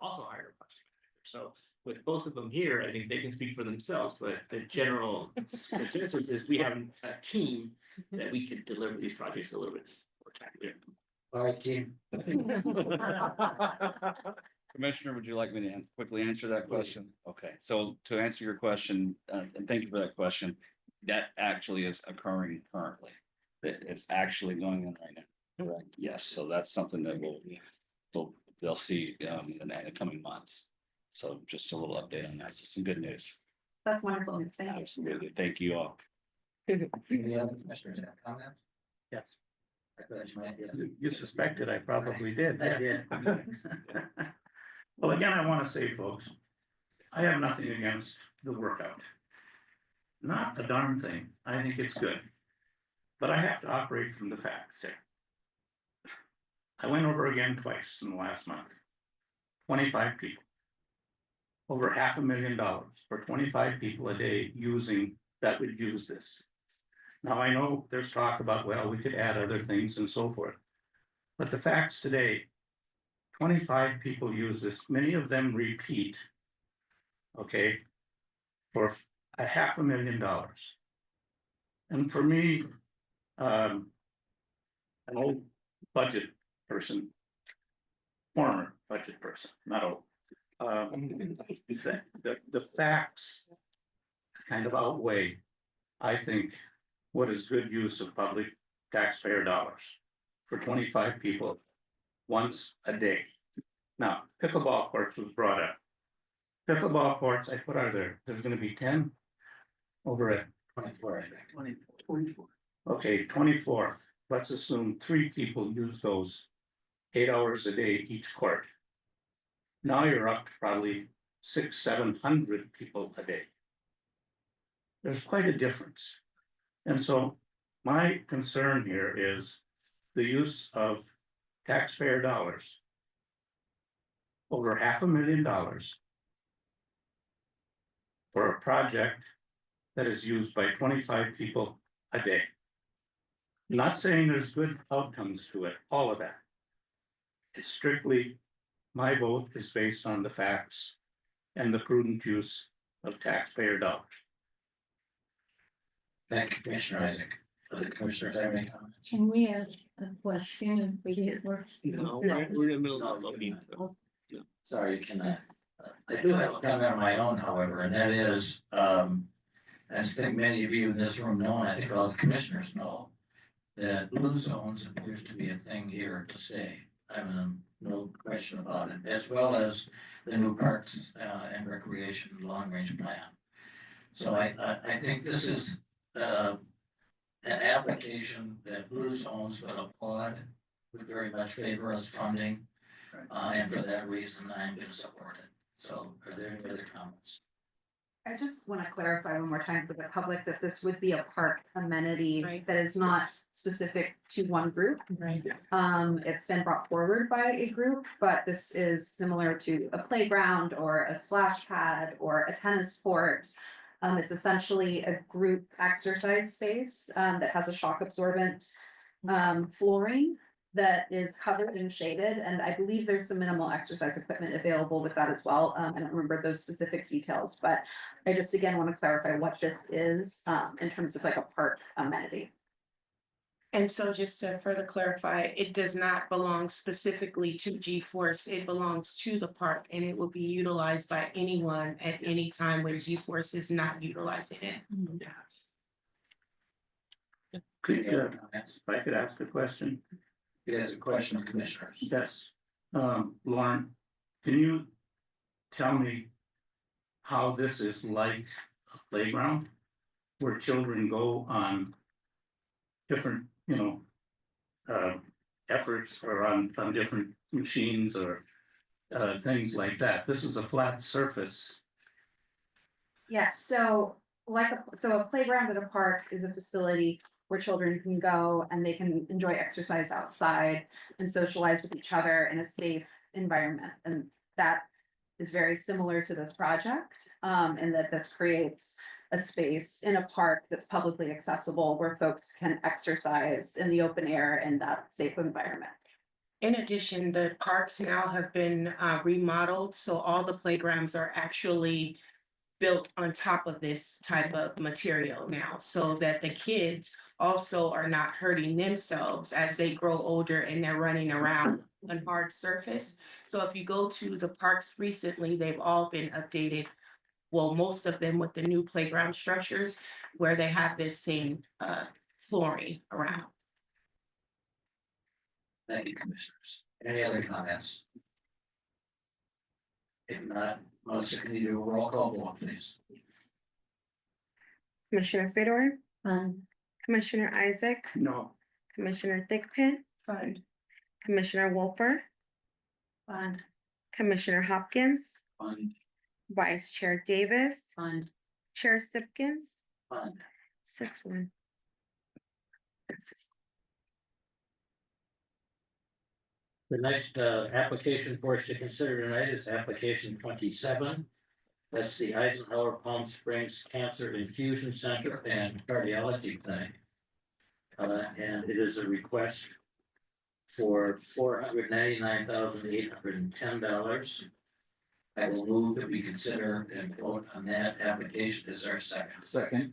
also hired a project manager. So with both of them here, I think they can speak for themselves, but the general consensus is we have a team that we could deliver these projects a little bit more timely. All right, team. Commissioner, would you like me to quickly answer that question? Okay, so to answer your question, and thank you for that question, that actually is occurring currently. It's actually going on right now. Correct. Yes, so that's something that they'll see in the coming months. So just a little update on that. So some good news. That's wonderful. Thank you. Absolutely. Thank you all. Any other commissioners have comments? Yes. I thought you might, yeah. You suspected I probably did. I did. Well, again, I want to say, folks, I have nothing against the workout. Not a darn thing. I think it's good. But I have to operate from the facts here. I went over again twice in the last month. 25 people. Over $500,000 for 25 people a day that would use this. Now, I know there's talk about, well, we could add other things and so forth. But the facts today, 25 people use this, many of them repeat. Okay, for $500,000. And for me, an old budget person, former budget person, not old. The facts kind of outweigh, I think, what is good use of public taxpayer dollars for 25 people once a day. Now, pickleball courts was brought up. Pickleball courts, I put out there, there's gonna be 10 over at 24, I think. 24. Okay, 24. Let's assume 3 people use those 8 hours a day each court. Now you're up to probably 600-700 people a day. There's quite a difference. And so my concern here is the use of taxpayer dollars. Over $500,000 for a project that is used by 25 people a day. Not saying there's good outcomes to it, all of that. It's strictly, my vote is based on the facts and the prudent use of taxpayer dollars. Thank you, Commissioner Isaac. Other commissioners have any comments? Can we ask a question? If we get work? No, we're in the middle of voting. So. Sorry, you cannot. I do have a comment of my own, however, and that is, as I think many of you in this room know, and I think all the commissioners know, that blue zones appears to be a thing here to stay. I mean, no question about it, as well as the new parks and recreation long-range plan. So I think this is an application that blue zones will applaud, would very much favor us funding. And for that reason, I'm going to support it. So are there any other comments? I just want to clarify one more time for the public that this would be a park amenity Right. that is not specific to one group. Right. It's been brought forward by a group, but this is similar to a playground or a splash pad or a tennis court. It's essentially a group exercise space that has a shock absorbent flooring that is covered and shaded, and I believe there's some minimal exercise equipment available with that as well. I don't remember those specific details, but I just again want to clarify what this is in terms of like a park amenity. And so just to further clarify, it does not belong specifically to G-Force. It belongs to the park and it will be utilized by anyone at any time when G-Force is not utilizing it. Yes. If I could ask a question? It has a question of commissioners. Yes. Lauren, can you tell me how this is like a playground where children go on different, efforts or on different machines or things like that? This is a flat surface. Yes, so a playground at a park is a facility where children can go and they can enjoy exercise outside and socialize with each other in a safe environment. And that is very similar to this project, and that this creates a space in a park that's publicly accessible where folks can exercise in the open air in that safe environment. In addition, the parks now have been remodeled, so all the playgrounds are actually built on top of this type of material now, so that the kids also are not hurting themselves as they grow older and they're running around on hard surface. So if you go to the parks recently, they've all been updated. Well, most of them with the new playground structures where they have this same flooring around. Thank you, commissioners. Any other comments? If not, Melissa, can you do a roll call vote, please? Commissioner Fedor, Fund. Commissioner Isaac, No. Commissioner Thigpen, Fund. Commissioner Wolfer, Fund. Commissioner Hopkins, Fund. Vice Chair Davis, Fund. Chair Sipkins, Fund. 6-1. Passes. The next application for us to consider tonight is application 27. That's the Eisenhower Palm Springs Cancer Infusion Center and Cardiology Clinic. And it is a request for $499,810. I will move that we consider and vote on that application. Is there a second? Second.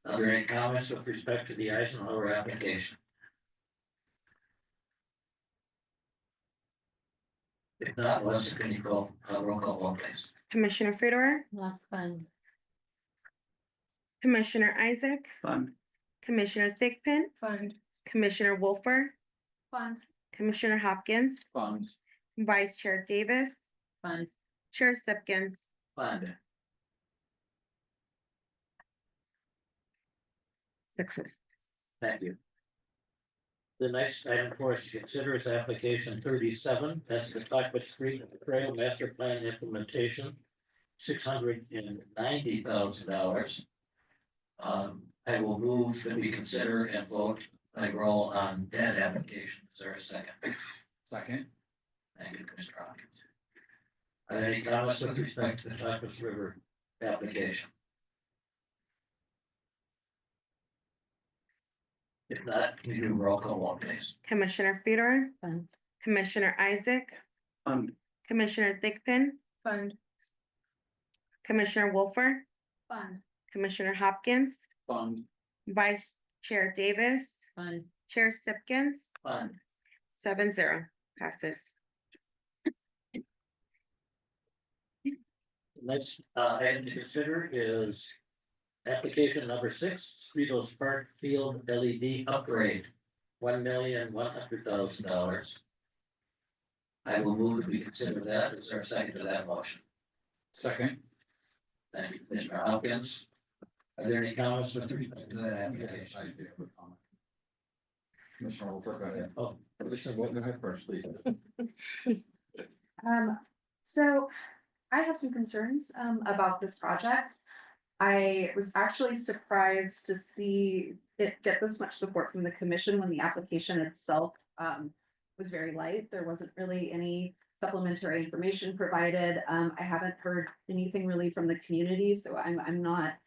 Are there any comments with respect to the Eisenhower application? If not, Melissa, can you call roll call vote, please? Commissioner Fedor, Lost fund. Commissioner Isaac, Fund. Commissioner Thigpen, Fund. Commissioner Wolfer, Fund. Commissioner Hopkins, Fund. Vice Chair Davis, Fund. Chair Sipkins, Fund. 6-1. Thank you. The next item for us to consider is application 37. That's the Tuckwith Street Trail Master Plan Implementation, $690,000. I will move that we consider and vote by roll on that application. Is there a second? Second. Thank you, Mr. Hopkins. Are there any comments with respect to the Tuckwith River application? If not, can you do a roll call vote, please? Commissioner Fedor, Fund. Commissioner Isaac, Fund. Commissioner Thigpen, Fund. Commissioner Wolfer, Fund. Commissioner Hopkins, Fund. Vice Chair Davis, Fund. Chair Sipkins, Fund. 7-0 passes. Next item to consider is application number 6, Cerritos Park Field LED upgrade, $1,100,000. I will move that we consider that. Is there a second to that motion? Second. Thank you, Commissioner Hopkins. Are there any comments with respect to that Yes, application? I do have a comment. Commissioner Wolfer, go ahead. Oh, Commissioner Wolfer, go ahead first, please. So I have some concerns about this project. I was actually surprised to see it get this much support from the commission when the application itself was very light. There wasn't really any supplementary information provided. I haven't heard anything really from the community, so I'm not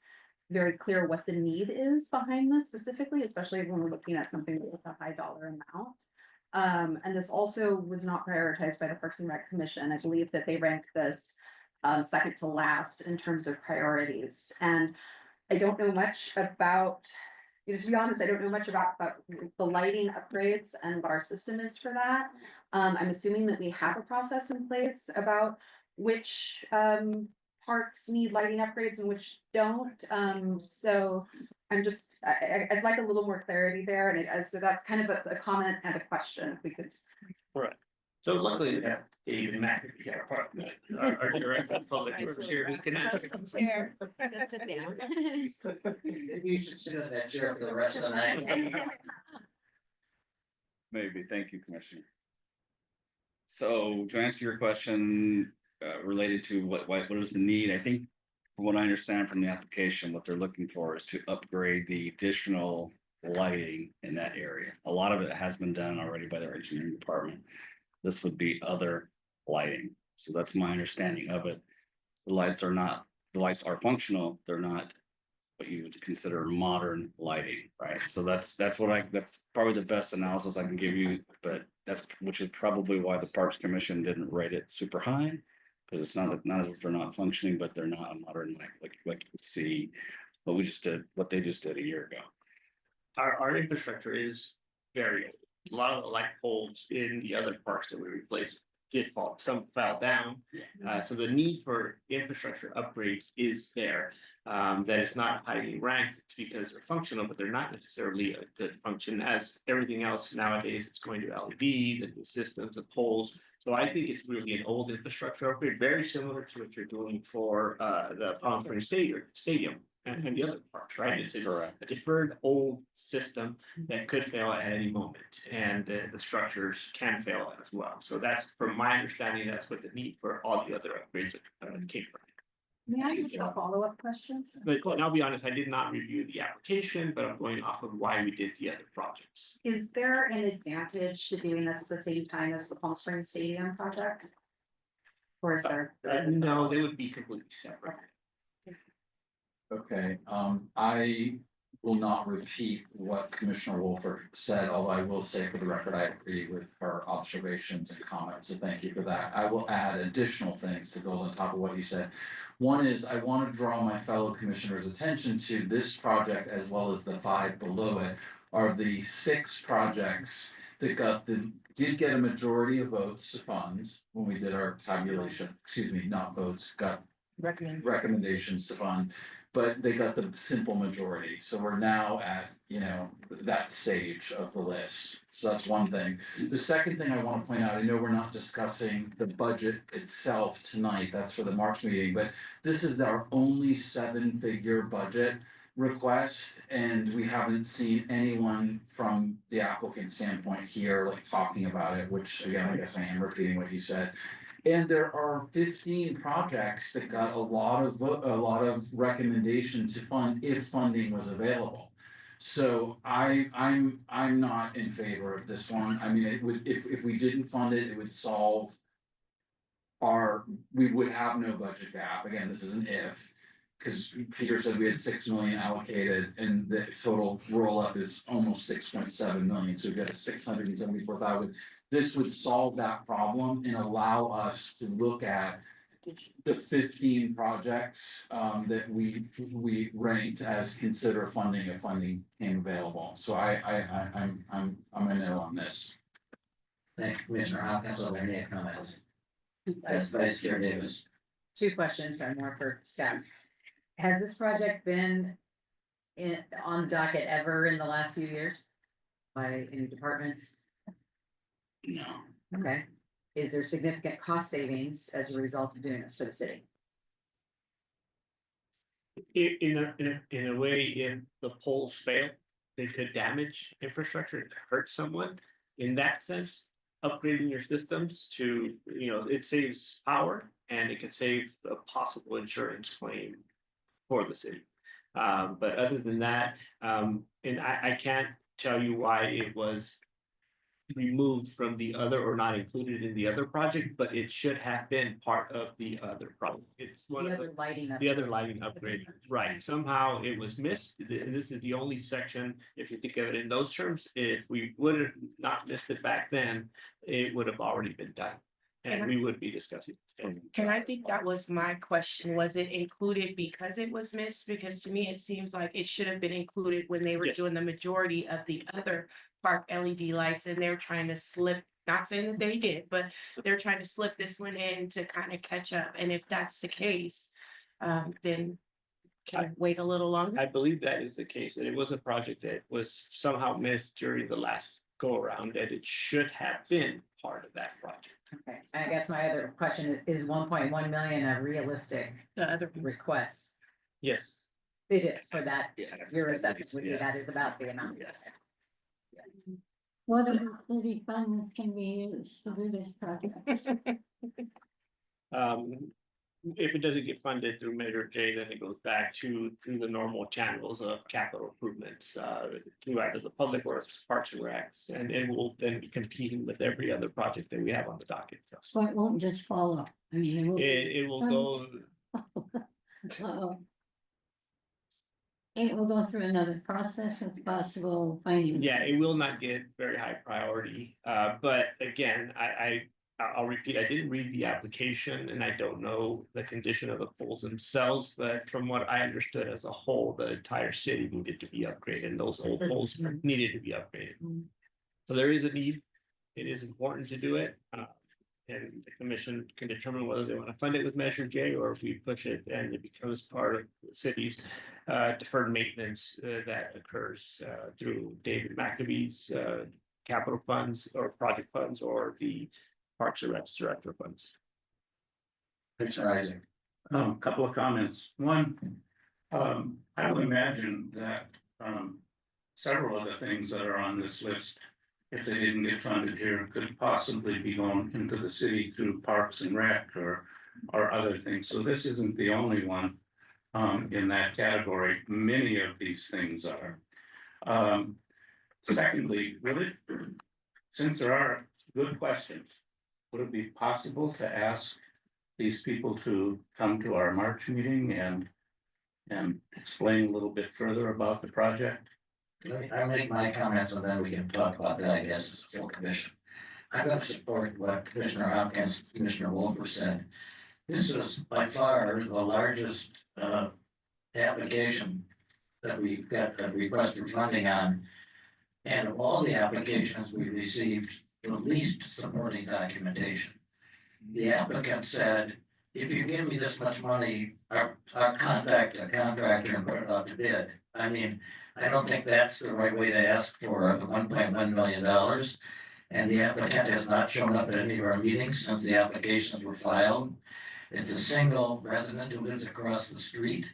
very clear what the need is behind this specifically, especially when we're looking at something with a high dollar amount. And this also was not prioritized by the Parks and Rec Commission. I believe that they ranked this second to last in terms of priorities. And I don't know much about, to be honest, I don't know much about the lighting upgrades and what our system is for that. I'm assuming that we have a process in place about which parks need lighting upgrades and which don't. So I'm just, I'd like a little more clarity there. And so that's kind of a comment and a question, if we could. Right. So luckily, we have Dave and Matt here, our director of public works here, who can answer. Chair, sit down. Maybe you should sit in that chair for the rest of the night. Maybe, thank you, Commissioner. So to answer your question, related to what is the need, I think from what I understand from the application, what they're looking for is to upgrade the additional lighting in that area. A lot of it has been done already by their engineering department. This would be other lighting. So that's my understanding of it. The lights are functional. They're not what you would consider modern lighting, right? So that's probably the best analysis I can give you, but which is probably why the Parks Commission didn't rate it super high. Because it's not as if they're not functioning, but they're not a modern like you would see what they just did a year ago. Our infrastructure is very old. A lot of the light poles in the other parks that we replaced did fall, some fell down. So the need for infrastructure upgrades is there. That is not highly ranked because they're functional, but they're not necessarily a good function. As everything else nowadays, it's going to LED, the new systems, the poles. So I think it's really an old infrastructure upgrade, very similar to what you're doing for the Palm Springs Stadium and the other parks, right? It's a deferred old system that could fail at any moment, and the structures can fail as well. So that's, from my understanding, that's what the need for all the other upgrades came from. May I ask a follow-up question? But and I'll be honest, I did not review the application, but I'm going off of why we did the other projects. Is there an advantage to doing this at the same time as the Palm Springs Stadium project? Or is there? No, they would be completely separate. Okay, I will not repeat what Commissioner Wolford said, although I will say for the record, I agree with her observations and comments, so thank you for that. I will add additional things to build on top of what you said. One is, I want to draw my fellow commissioners' attention to this project as well as the 5 below it, are the 6 projects that did get a majority of votes to fund when we did our tabulation, excuse me, not votes, got recommendations to fund. But they got the simple majority, so we're now at, that stage of the list, so that's one thing. The second thing I want to point out, I know we're not discussing the budget itself tonight, that's for the March meeting, but this is our only 7-figure budget request, and we haven't seen anyone from the applicant standpoint here, like, talking about it, which again, I guess I am repeating what you said. And there are 15 projects that got a lot of recommendation to fund if funding was available. So I'm not in favor of this one. I mean, it would, if we didn't fund it, it would solve we would have no budget gap. Again, this is an if. Because Peter said we had 6 million allocated and the total roll up is almost 6.7 million. So we've got a 674,000. This would solve that problem and allow us to look at the 15 projects that we ranked as consider funding if funding came available. So I'm a no on this. Thank you, Commissioner Hopkins, over any comments? As Vice Chair Davis. 2 questions, or more for staff. Has this project been on the docket ever in the last few years? By any departments? No. Okay. Is there significant cost savings as a result of doing this for the city? In a way, if the poles fail, they could damage infrastructure, it could hurt someone. In that sense, upgrading your systems to, it saves power and it could save a possible insurance claim for the city. But other than that, and I can't tell you why it was removed from the other or not included in the other project, but it should have been part of the other project. It's one of the other lighting upgrade, right? Somehow it was missed. This is the only section, if you think of it in those terms, if we would have not missed it back then, it would have already been done. And we would be discussing. And I think that was my question. Was it included because it was missed? Because to me, it seems like it should have been included when they were doing the majority of the other park LED lights, and they're trying to slip, not saying that they did, but they're trying to slip this one in to kind of catch up. And if that's the case, then can I wait a little longer? I believe that is the case, and it was a project that was somehow missed during the last go around, and it should have been part of that project. Okay, I guess my other question is 1.1 million a realistic request? Yes. It is for that, Yeah. your assessment would be that is about the amount. Yes. What of the city funds can be used to do this project? If it doesn't get funded through Measure J, then it goes back to the normal channels of capital improvements, through either the Public Works, Parks and Recs, and it will then be competing with every other project that we have on the docket. So it won't just fall off. I mean, It will go. It will go through another process with possible finding. Yeah, it will not get very high priority, but again, I'll repeat, I didn't read the application and I don't know the condition of the poles themselves, but from what I understood as a whole, the entire city needed to be upgraded and those old poles needed to be upgraded. So there is a need, it is important to do it, and the commission can determine whether they want to fund it with Measure J or if we push it and it becomes part of the city's deferred maintenance that occurs through David McAbee's capital funds or project funds or the Parks and Recs director funds. Commissioner Isaac. Couple of comments. One, I would imagine that, several of the things that are on this list, if they didn't get funded here, could possibly be going into the city through Parks and Rec or other things. So this isn't the only one, in that category. Many of these things are. Secondly, since there are good questions, would it be possible to ask these people to come to our March meeting and explain a little bit further about the project? I'll make my comments and then we can talk about that, I guess, as a full commission. I'm going to support what Commissioner Hopkins, Commissioner Wolfer said. This is by far the largest application that we've got a request for funding on. And of all the applications we received, the least supporting documentation. The applicant said, if you give me this much money, I'll contact a contractor and put it out to bid. I mean, I don't think that's the right way to ask for $1.1 million. And the applicant has not shown up at any of our meetings since the applications were filed. It's a single resident who lives across the street.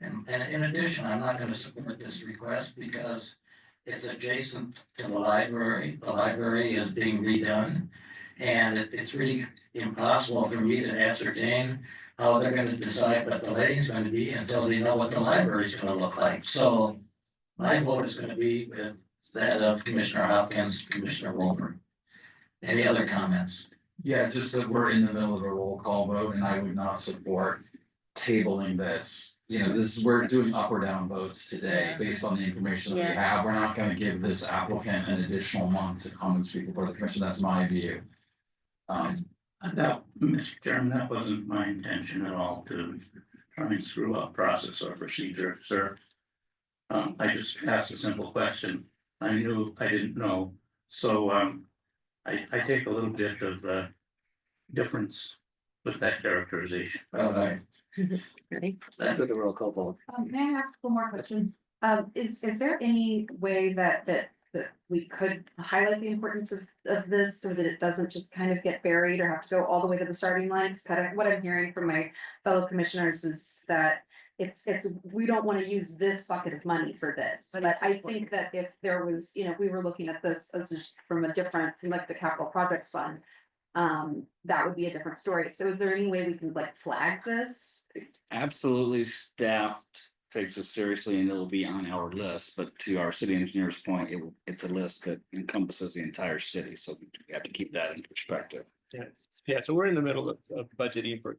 And in addition, I'm not going to support this request because it's adjacent to the library. The library is being redone. And it's really impossible for me to ascertain how they're going to decide what the lighting's going to be until they know what the library is going to look like. So my vote is going to be with that of Commissioner Hopkins, Commissioner Wolper. Any other comments? Yeah, just that we're in the middle of a roll call vote and I would not support tabling this. You know, we're doing up or down votes today based on the information that we have. We're not gonna give this applicant an additional month to come and speak before the commission. That's my view. Mr. Chairman, that wasn't my intention at all to try and screw up process or procedure, sir. I just asked a simple question. I knew I didn't know, so I take a little bit of difference with that characterization. All right. Ready? Let's go to roll call vote. May I ask one more question? Is there any way that we could highlight the importance of this so that it doesn't just kind of get buried or have to go all the way to the starting line? It's kind of what I'm hearing from my fellow commissioners is that it's, we don't want to use this bucket of money for this. But I think that if there was, if we were looking at this as just from a different, from like the capital projects fund, that would be a different story. So is there any way we can like flag this? Absolutely, staff takes this seriously and it'll be on our list, but to our city engineer's point, it's a list that encompasses the entire city, so we have to keep that in perspective. Yeah, so we're in the middle of budgeting for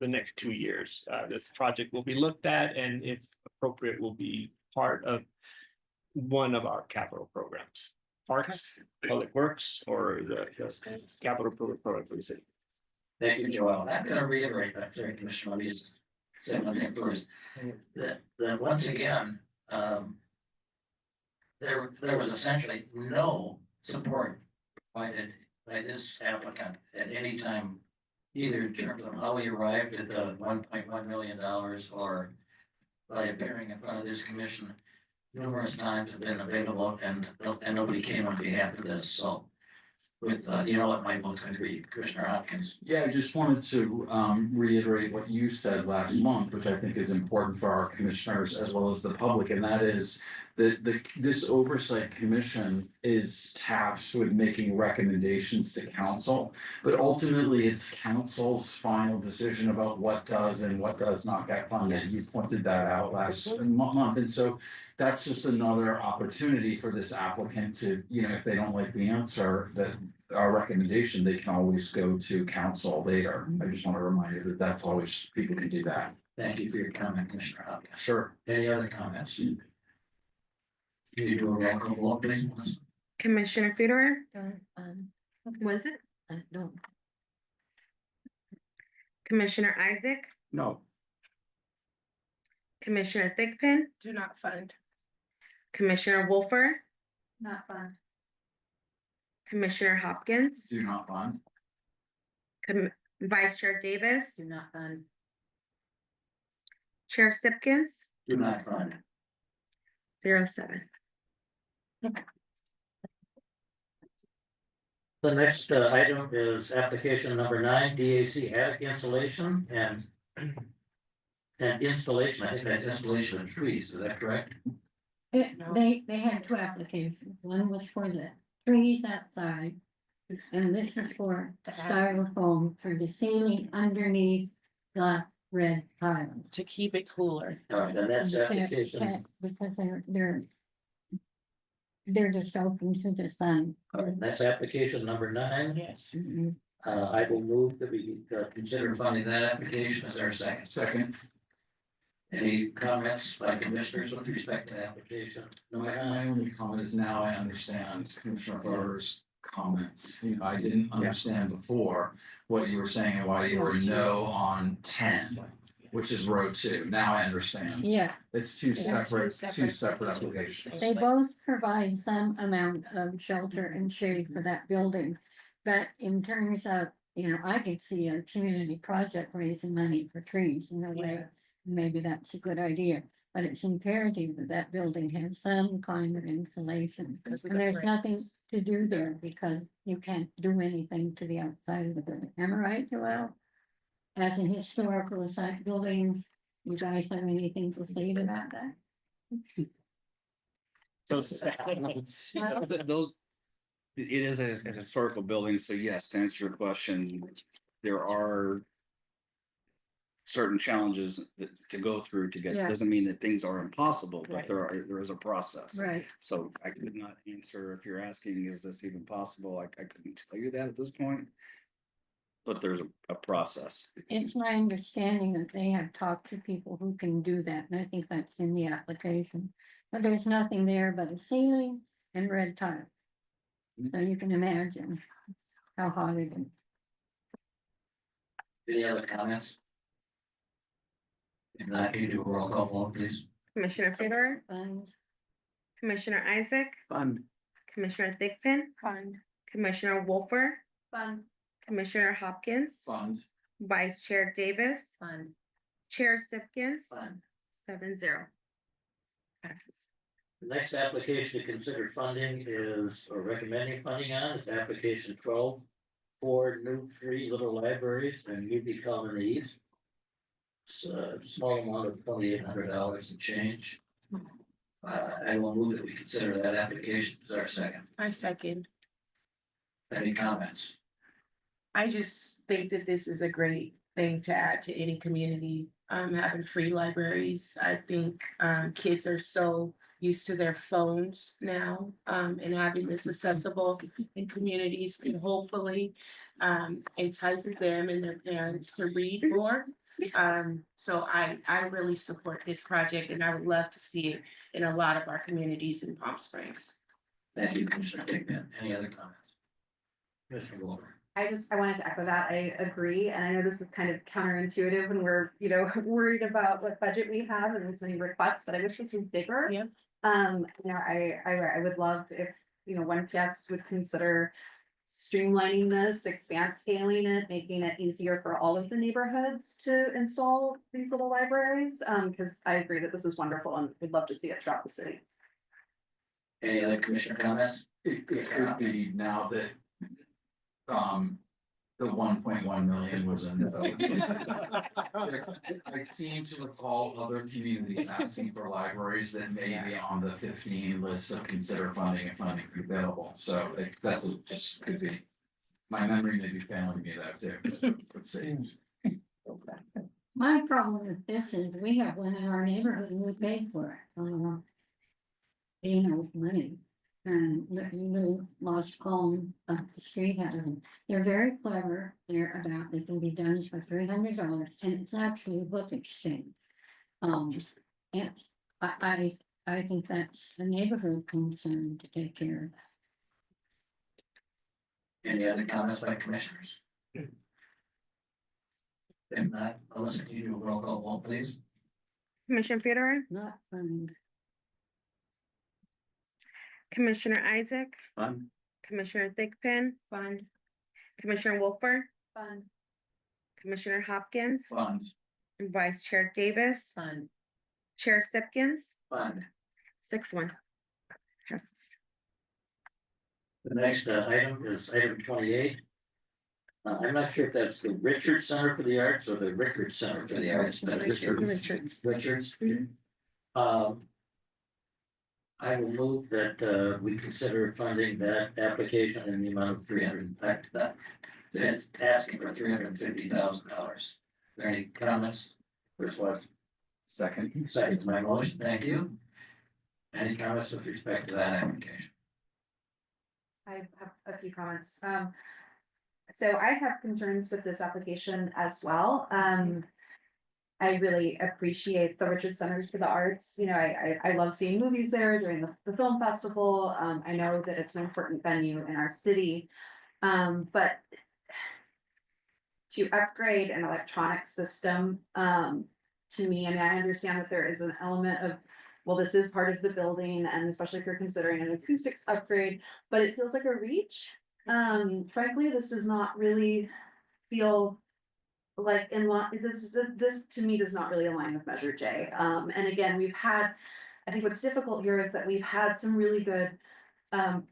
the next 2 years. This project will be looked at and if appropriate will be part of one of our capital programs. Parks, Public Works, or the capital program for the city. Thank you, Joel. I'm going to reiterate that, Commissioner. Let me just say one thing first. That once again, there was essentially no support provided by this applicant at any time, either in terms of how he arrived at the $1.1 million or by appearing in front of this commission numerous times have been available and nobody came on behalf of this. So with, what my vote's going to be, Commissioner Hopkins. Yeah, I just wanted to reiterate what you said last month, which I think is important for our commissioners as well as the public, and that is that this oversight commission is tasked with making recommendations to council, but ultimately it's council's final decision about what does and what does not get funded. You pointed that out last month, and so that's just another opportunity for this applicant to, if they don't like the answer, that our recommendation, they can always go to council later. I just want to remind you that that's always, people can do that. Thank you for your comment, Commissioner Hopkins. Sure. Any other comments? Can you do a roll call vote, please? Commissioner Federer, was it? No. Commissioner Isaac, No. Commissioner Thigpen, Do not fund. Commissioner Wolfer, Not fun. Commissioner Hopkins, Do not fund. Vice Chair Davis, Do not fund. Chair Sipkins, Do not fund. 07. The next item is application number 9, DAC attic installation and installation, I think that's installation of trees, is that correct? They had two applications. One was for the trees outside. And this is for styrofoam for the ceiling underneath the red tile. To keep it cooler. All right, then that's application, Because they're just open to the sun. all right, that's application number 9. Yes. Mhm. I will move that we consider funding that application as our second. Second, Any comments by commissioners with respect to application number my 9? only comment is now I understand Commissioner Burr's comments. You know, I didn't understand before what you were saying and why you were no on 10, which is row 2. Now I understand. Yeah, It's two Yeah, separate applications. they both provide some amount of shelter and shade for that building. But in terms of, I could see a community project raising money for trees in a way. Maybe that's a good idea, but it's imperative that that building has some kind of insulation. Because of And the there's nothing bricks. to do there because you can't do anything to the outside of the building. Am I right, Joelle? As an historical site building, you guys have anything to say about that? Those, it is a historical building, so yes, to answer your question, there are certain challenges to go through to get, Yeah. doesn't mean that things are impossible, but Right. there is a process. Right. So I could not answer if you're asking, is this even possible? I couldn't tell you that at this point. But there's a process. It's my understanding that they have talked to people who can do that, and I think that's in the application. But there's nothing there but a ceiling and red tile. So you can imagine how hot it is. Any other comments? If not, can you do a roll call vote, please? Commissioner Fedor, Fund. Commissioner Isaac, Fund. Commissioner Thigpen, Fund. Commissioner Wolfer, Fun. Commissioner Hopkins, Fund. Vice Chair Davis, Fund. Chair Sipkins, Fund. 7-0. Passes. The next application to consider funding is, or recommending funding on, is application 12 for new 3 little libraries and UB Common Ease. It's a small amount of $2,800 and change. I will move that we consider that application as our second. I second. Any comments? I just think that this is a great thing to add to any community, having free libraries. I think, kids are so used to their phones now, and having this accessible in communities can hopefully, entice them and their parents to read more. So I really support this project and I would love to see it in a lot of our communities in Palm Springs. Thank you, Commissioner Dickman. Any other comments? Mr. Wilbur. I wanted to echo that. I agree. And I know this is kind of counterintuitive when we're, worried about what budget we have and there's many requests, but I wish this was bigger. Yeah. I would love if, 1PS would consider streamlining this, expand scaling it, making it easier for all of the neighborhoods to install these little libraries. Because I agree that this is wonderful and we'd love to see it throughout the city. Any other commissioner comments? It could be now that the 1.1 million was in. I seem to recall other communities asking for libraries that may be on the 15 list of consider funding and funding available. So that's just could be. My memory may be failing me that too. Let's see. My problem with this is we have one in our neighborhood and we paid for it. Money. And the little lost column up the street has them. They're very clever. They can be done for $300 and it's actually a book exchange. And I think that's a neighborhood concern to take care of. Any other comments by commissioners? If not, Melissa, can you do a roll call vote, please? Commissioner Fedor, Not fund. Commissioner Isaac, Fund. Commissioner Thigpen, Fund, Commissioner Wolfer, Fun. Commissioner Hopkins, Fund. Vice Chair Davis, Fund. Chair Sipkins, Fund. 6-1. Passes. The next item is item 28. I'm not sure if that's the Richards Center for the Arts or the Rickard Center for the Arts. but Richards. Richards. Mhm. I will move that we consider funding that application in the amount of 300, that's asking for $350,000. Are there any comments? First one. Second. Second, my motion, thank you. Any comments with respect to that application? I have a few comments. So I have concerns with this application as well. I really appreciate the Richard Centers for the Arts. You know, I love seeing movies there during the film festival. I know that it's an important venue in our city. But to upgrade an electronic system, to me, I mean, I understand that there is an element of, well, this is part of the building, and especially if you're considering an acoustics upgrade, but it feels like a reach. Frankly, this does not really feel like in line, this to me does not really align with Measure J. And again, I think what's difficult here is that we've had some really good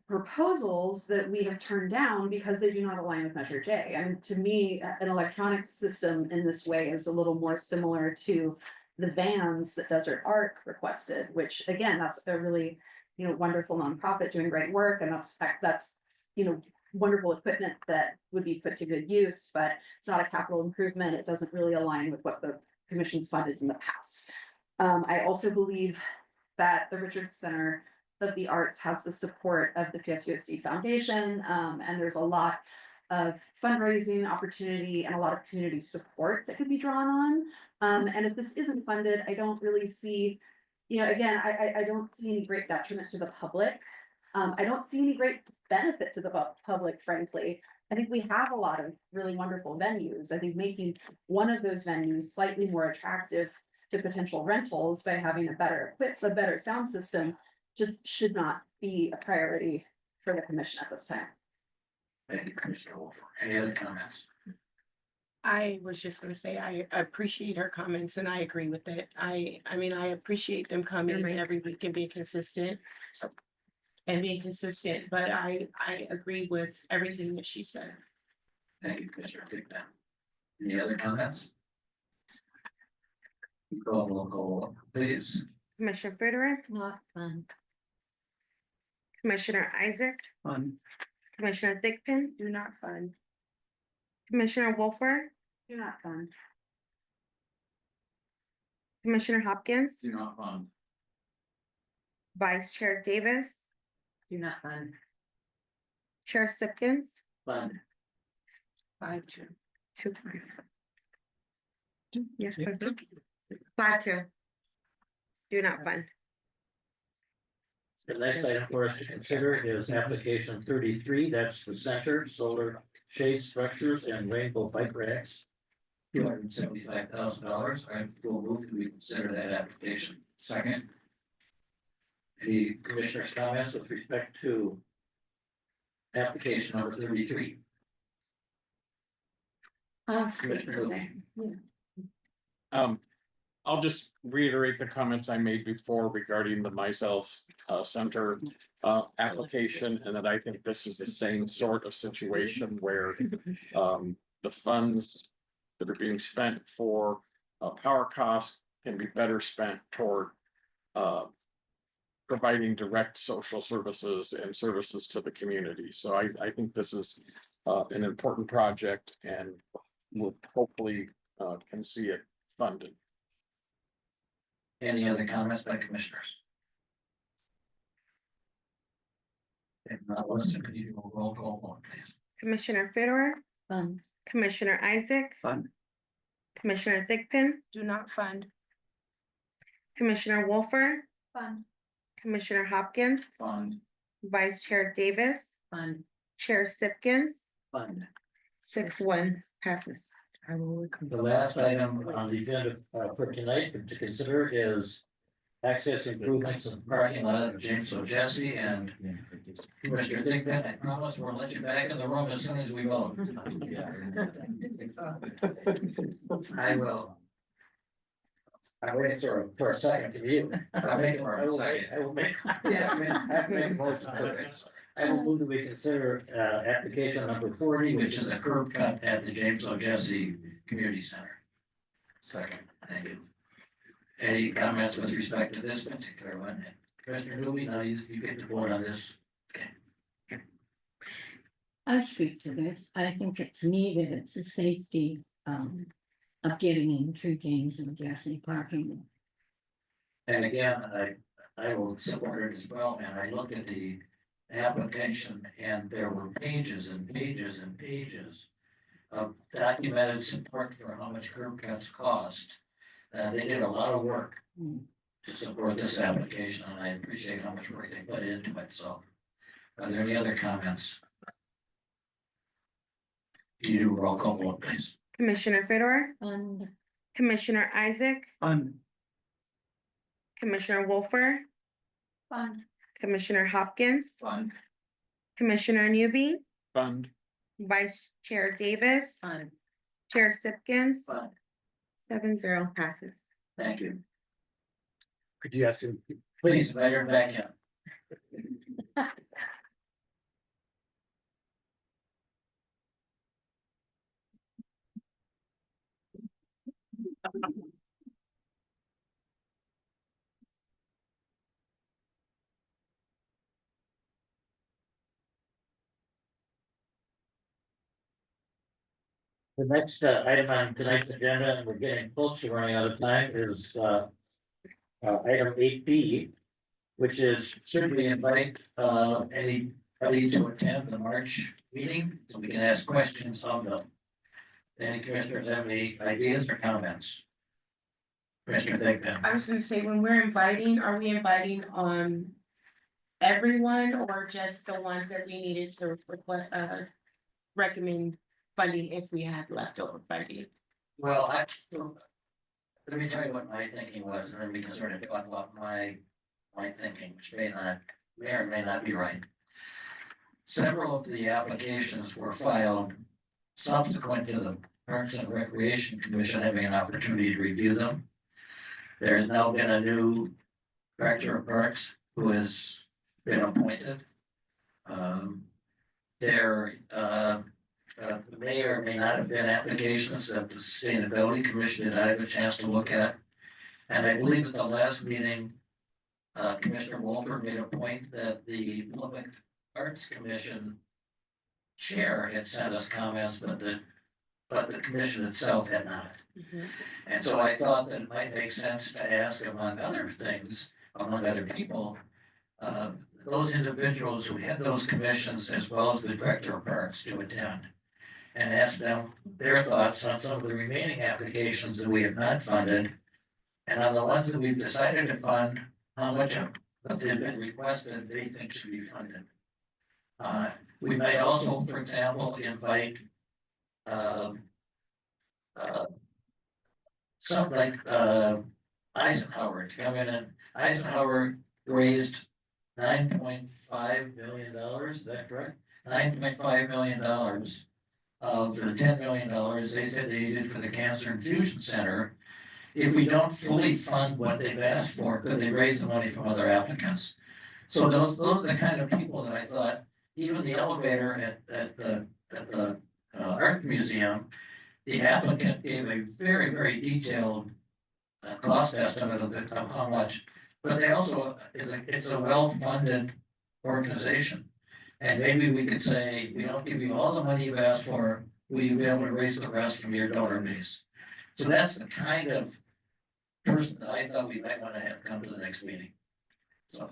proposals that we have turned down because they do not align with Measure J. I mean, to me, an electronic system in this way is a little more similar to the vans that Desert Arc requested, which again, that's a really, wonderful nonprofit doing great work, and that's wonderful equipment that would be put to good use, but it's not a capital improvement. It doesn't really align with what the commission's funded in the past. I also believe that the Richards Center of the Arts has the support of the PSUSD Foundation, and there's a lot of fundraising opportunity and a lot of community support that could be drawn on. And if this isn't funded, I don't really see, again, I don't see any great detriment to the public. I don't see any great benefit to the public, frankly. I think we have a lot of really wonderful venues. I think making one of those venues slightly more attractive to potential rentals by having a better sound system just should not be a priority for the commission at this time. Thank you, Commissioner Wolf. Any other comments? I was just gonna say, I appreciate her comments and I agree with it. I mean, I appreciate them coming every week and being consistent. But I agree with everything that she said. Thank you, Commissioner Dickman. Any other comments? Roll call, please. Commissioner Federer, Not fun. Commissioner Isaac, Fund. Commissioner Thigpen, Do not fund. Commissioner Wolfer, Do not fund. Commissioner Hopkins, Do not fund. Vice Chair Davis, Do not fund. Chair Sipkins, Fund. 5-2. 2-5. Yes, 5-2. 5-2. Do not fund. The next item for us to consider is application 33. That's the center, solar shade structures and rainbow bike racks. $275,000. I will move to reconsider that application. Second. Any commissioners' comments with respect to application number 33? Commissioner Hilton. I'll just reiterate the comments I made before regarding the Mizell's Center application, and that I think this is the same sort of situation where the funds that are being spent for power costs can be better spent toward providing direct social services and services to the community. So I think this is an important project, and we'll hopefully can see it funded. Any other comments by commissioners? If not, listen, could you do a roll call vote, please? Commissioner Federer, Fun. Commissioner Isaac, Fund. Commissioner Thigpen, Do not fund. Commissioner Wolfer, Fund. Commissioner Hopkins, Fund. Vice Chair Davis, Fund. Chair Sipkins, Fund. 6-1 passes. The last item on the agenda for tonight to consider is access improvements in the parking lot of James Jesse and Commissioner Dickman, I promise we'll let you back in the room as soon as we vote. I will. I'm waiting for a second to you. I will make. Yeah, I make a motion. I will move that we consider application number 40, which is a curb cut at the James Jesse Community Center. Second, thank you. Any comments with respect to this particular one? Commissioner Newby, now you get the board on this. I speak to this. I think it's needed. It's a safety of getting into James and Jesse parking. And again, I will support it as well, and I looked at the application and there were pages and pages and pages of documented support for how much curb cuts cost. They did a lot of work to support this application, and I appreciate how much work they put into it, so. Are there any other comments? Can you do a roll call vote, please? Commissioner Fedor, And Commissioner Isaac, Commissioner Wolfer, fun. Commissioner Hopkins, Fun. Commissioner Newby, Fund. Vice Chair Davis, Fun. Chair Sipkins, Fun. 7-0 passes. Thank you. Could you ask him, please invite her back in? The next item on tonight's agenda, and we're getting close to running out of time, is item 8B, which is simply invite anybody to attend the March meeting, so we can ask questions of them. Any commissioners have any ideas or comments? Commissioner Dickman. I was gonna say, when we're inviting, are we inviting everyone or just the ones that we needed to recommend funding if we had leftover funding? Well, let me tell you what my thinking was, and then we can sort of talk about my thinking, which may or may not be right. Several of the applications were filed subsequent to the Parks and Recreation Commission having an opportunity to review them. There's now been a new director of parks who has been appointed. There may or may not have been applications that the Sustainability Commission did not have a chance to look at. And I believe at the last meeting, Commissioner Wolfer made a point that the Public Arts Commission chair had sent us comments, but the commission itself had not. And so I thought that it might make sense to ask, among other things, among other people, those individuals who had those commissions, as well as the director of parks, to attend and ask them their thoughts on some of the remaining applications that we have not funded, and on the ones that we've decided to fund, how much of what they've been requested they think should be funded. We might also, for example, invite something like Eisenhower to come in, and Eisenhower raised $9.5 million, is that correct? $9.5 million of the $10 million they said they needed for the Cancer Infusion Center. If we don't fully fund what they've asked for, could they raise the money from other applicants? So those are the kind of people that I thought, even the elevator at the art museum, the applicant gave a very, very detailed cost estimate of how much, but they also, it's a well-funded organization. And maybe we could say, we don't give you all the money you've asked for, will you be able to raise the rest from your donor base? So that's the kind of person that I thought we might want to have come to the next meeting. So.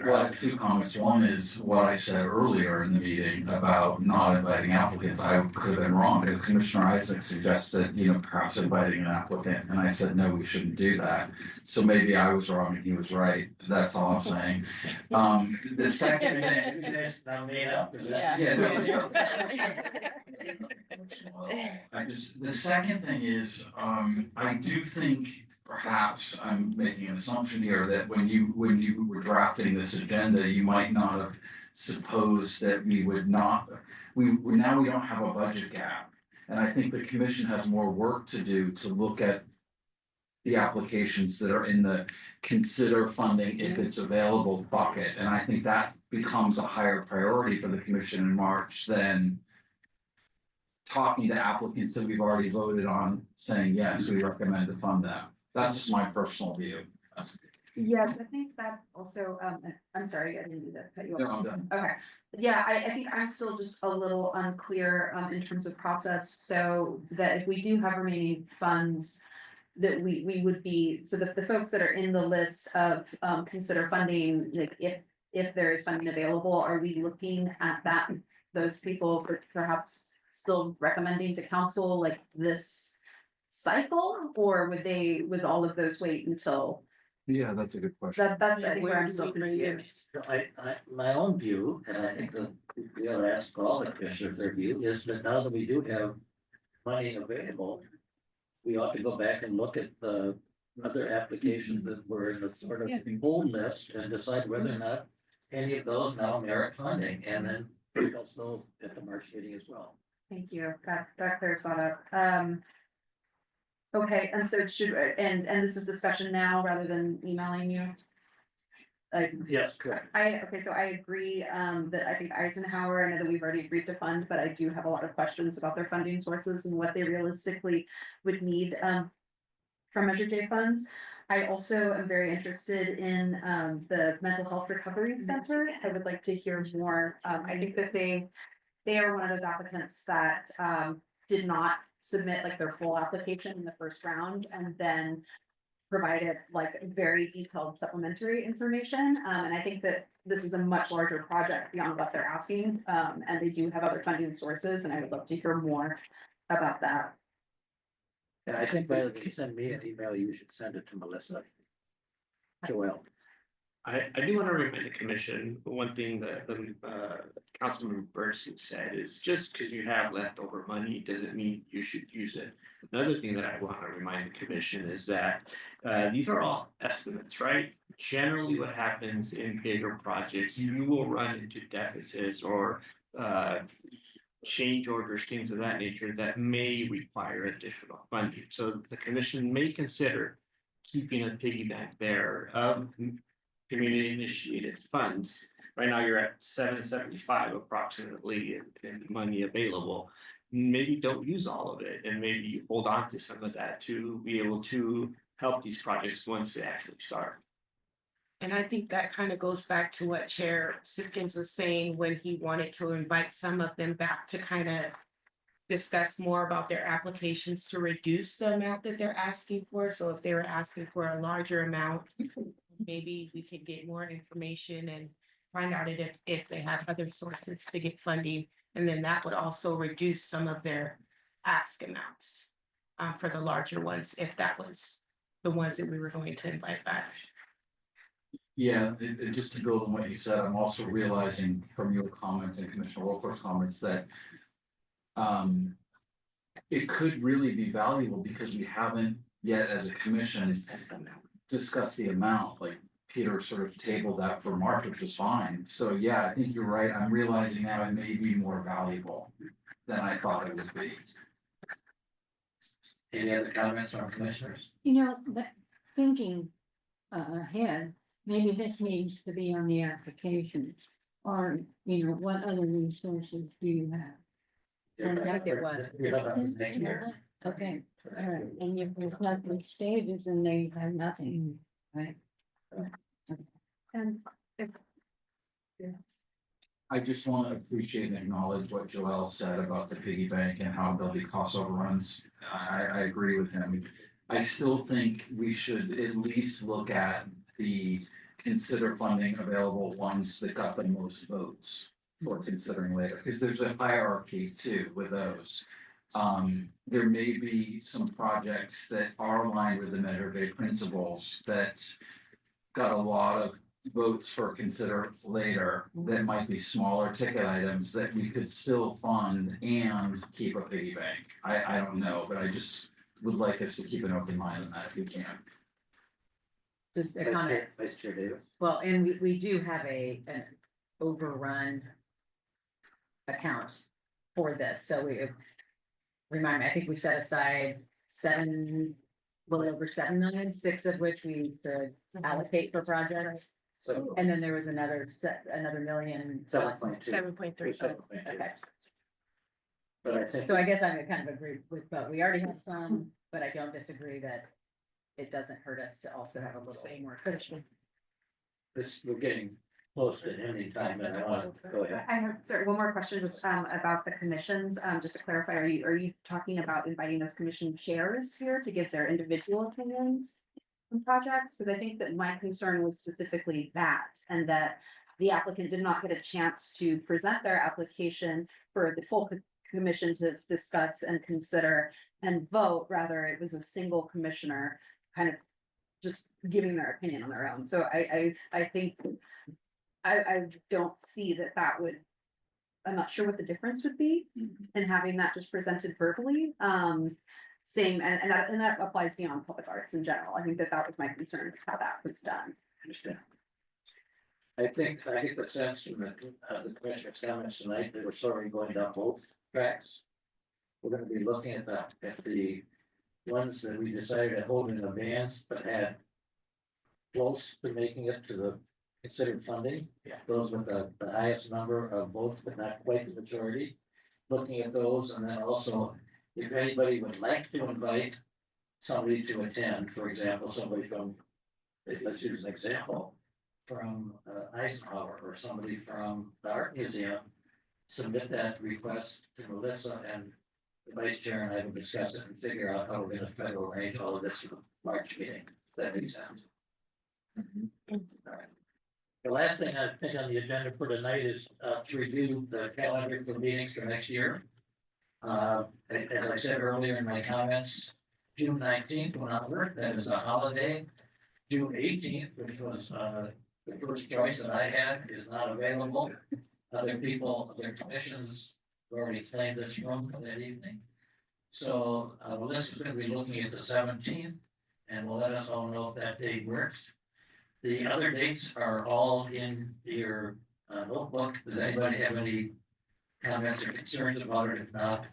Well, two comments. One is what I said earlier in the meeting about not inviting applicants. I could have been wrong, because Commissioner Isaac suggested, perhaps inviting an applicant, and I said, no, we shouldn't do that. So maybe I was wrong and he was right. That's all I'm saying. The second thing. The second thing is, I do think perhaps I'm making an assumption here that when you were drafting this agenda, you might not have supposed that we would not, now we don't have a budget gap. And I think the commission has more work to do to look at the applications that are in the consider funding if it's available bucket. And I think that becomes a higher priority for the commission in March than talking to applicants that we've already voted on, saying, yes, we recommend to fund them. That's just my personal view. Yeah, I think that also, I'm sorry, I didn't mean to cut you off. No, I'm done. Okay, yeah, I think I'm still just a little unclear, in terms of process, so that if we do have remaining funds. That we would be, so that the folks that are in the list of, consider funding, like, if there is funding available, are we looking at that? Those people for perhaps still recommending to council like this cycle, or would all of those wait until? Yeah, that's a good question. That's, I think, where I'm still confused. My own view, and I think that we ought to ask all the commissioners their view, is that now that we do have money available, we ought to go back and look at the other applications that were in the sort of full list and decide whether or not any of those now merit funding, and then let us know at the March meeting as well. Thank you, that clears that up. Okay, and so and this is discussion now rather than emailing you? Like, Yes, correct. So I agree, that I think Eisenhower, I know that we've already agreed to fund, but I do have a lot of questions about their funding sources and what they realistically would need, from Measure J funds. I also am very interested in, the Mental Health Recovery Center. I would like to hear more. I think that they are one of those applicants that, did not submit like their full application in the first round and then provided like very detailed supplementary information. And I think that this is a much larger project beyond what they're asking. And they do have other funding sources, and I would love to hear more about that. And I think rather than send me an email, you should send it to Melissa. Joelle. I do want to remind the commission, one thing that Councilman Bernstein said is just because you have leftover money doesn't mean you should use it. Another thing that I want to remind the commission is that these are all estimates, right? Generally, what happens in bigger projects, you will run into deficits or change orders, things of that nature that may require additional funding. So the commission may consider keeping a piggy bank there of community initiated funds. Right now, you're at 775 approximately in money available. Maybe don't use all of it, and maybe you hold on to some of that to be able to help these projects once they actually start. And I think that kind of goes back to what Chair Simpkins was saying when he wanted to invite some of them back to kind of discuss more about their applications to reduce the amount that they're asking for. So if they were asking for a larger amount, maybe we could get more information and find out if they have other sources to get funding. And then that would also reduce some of their ask amounts for the larger ones, if that was the ones that we were going to invite back. Yeah, just to build on what you said, I'm also realizing from your comments and Commissioner Wolfer's comments that it could really be valuable because we haven't yet as a commission discussed the amount, like Peter sort of tabled that for March, which was fine. So yeah, I think you're right. I'm realizing now it may be more valuable than I thought it would be. Any other comments from commissioners? You know, that thinking ahead, maybe this needs to be on the application. Or, you know, what other resources do you have? Okay, all right, and if there's nothing stated, then they have nothing, right? And I just want to appreciate and acknowledge what Joel said about the piggy bank and how there'll be cost overruns. I agree with him. I still think we should at least look at the consider funding available ones that got the most votes for considering later, because there's a hierarchy too with those. There may be some projects that are aligned with the Measure J principles that got a lot of votes for consider later that might be smaller ticket items that we could still fund and keep a piggy bank. I don't know, but I just would like us to keep an open mind on that if we can. Just a Vice comment. Chair- Vice Chair Davis. Well, and we do have an overrun account for this, so remind me, I think we set aside little over 7 million, 6 of which we could allocate for projects. So And then there was another million. 7.2. 7.3. 7.2. Okay, But I think so I guess I kind of agree with, but we already have some, but I don't disagree that it doesn't hurt us to also have a little more cushion. we're getting close to ending time, and I want to go ahead. I have, sorry, one more question, just about the commissions, just to clarify, are you talking about inviting those commission chairs here to give their individual opinions on projects? Because I think that my concern was specifically that, and that the applicant did not get a chance to present their application for the full commission to discuss and consider and vote, rather it was a single commissioner kind of just giving their opinion on their own. So I think I don't see that would, I'm not sure what the difference would be in having that just presented verbally. Same, and that applies beyond public arts in general. I think that was my concern, how that was done. Understand. I get the sense from the commissioner's comments tonight that we're sort of going down both tracks. We're gonna be looking at the ones that we decided to hold in advance, but had close to making it to the considered funding. Those with the highest number of votes, but not quite the majority. Looking at those, and then also, if anybody would like to invite somebody to attend, for example, somebody from, let's use an example, from Eisenhower or somebody from the Art Museum, submit that request to Melissa, and the vice chair and I will discuss it and figure out how we're gonna try to arrange all of this for the March meeting. Does that makes sense? All right. The last thing I think on the agenda for tonight is to review the calendar for meetings for next year. As I said earlier in my comments, June 19th went onward, that is a holiday. June 18th, which was the first choice that I had, is not available. Other people, other commissions already claimed this room for that evening. So Melissa's gonna be looking at the 17th, and will let us all know if that date works. The other dates are all in your notebook. Does anybody have any comments or concerns about it? If not,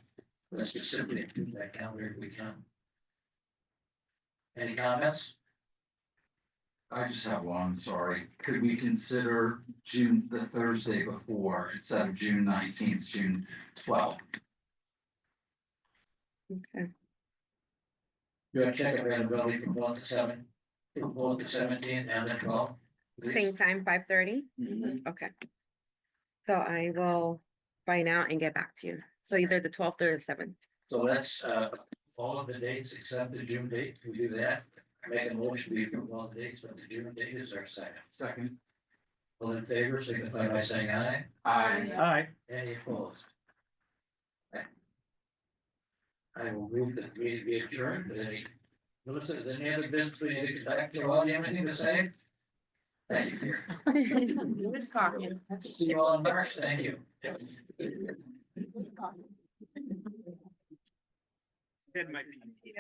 let's just simply approve that calendar if we can. Any comments? I just have one, sorry. Could we consider the Thursday before, instead of June 19th, June 12th? Okay. You want to check availability from 1 to 7, from both the 17th and the 12th? Same time, 5:30? Okay. So I will find out and get back to you. So either the 12th or the 7th. So let's all of the dates except the June date. Can we do that? Make a motion to approve all the dates, but the June date is our second. Second. All in favor, signify by saying aye. Aye. Any opposed? Okay. I will move that we be adjourned, but Melissa, is there any other business we need to conduct? Joel, do you have anything to say? Thank you. Who is talking? See you all in March, thank you. That might be.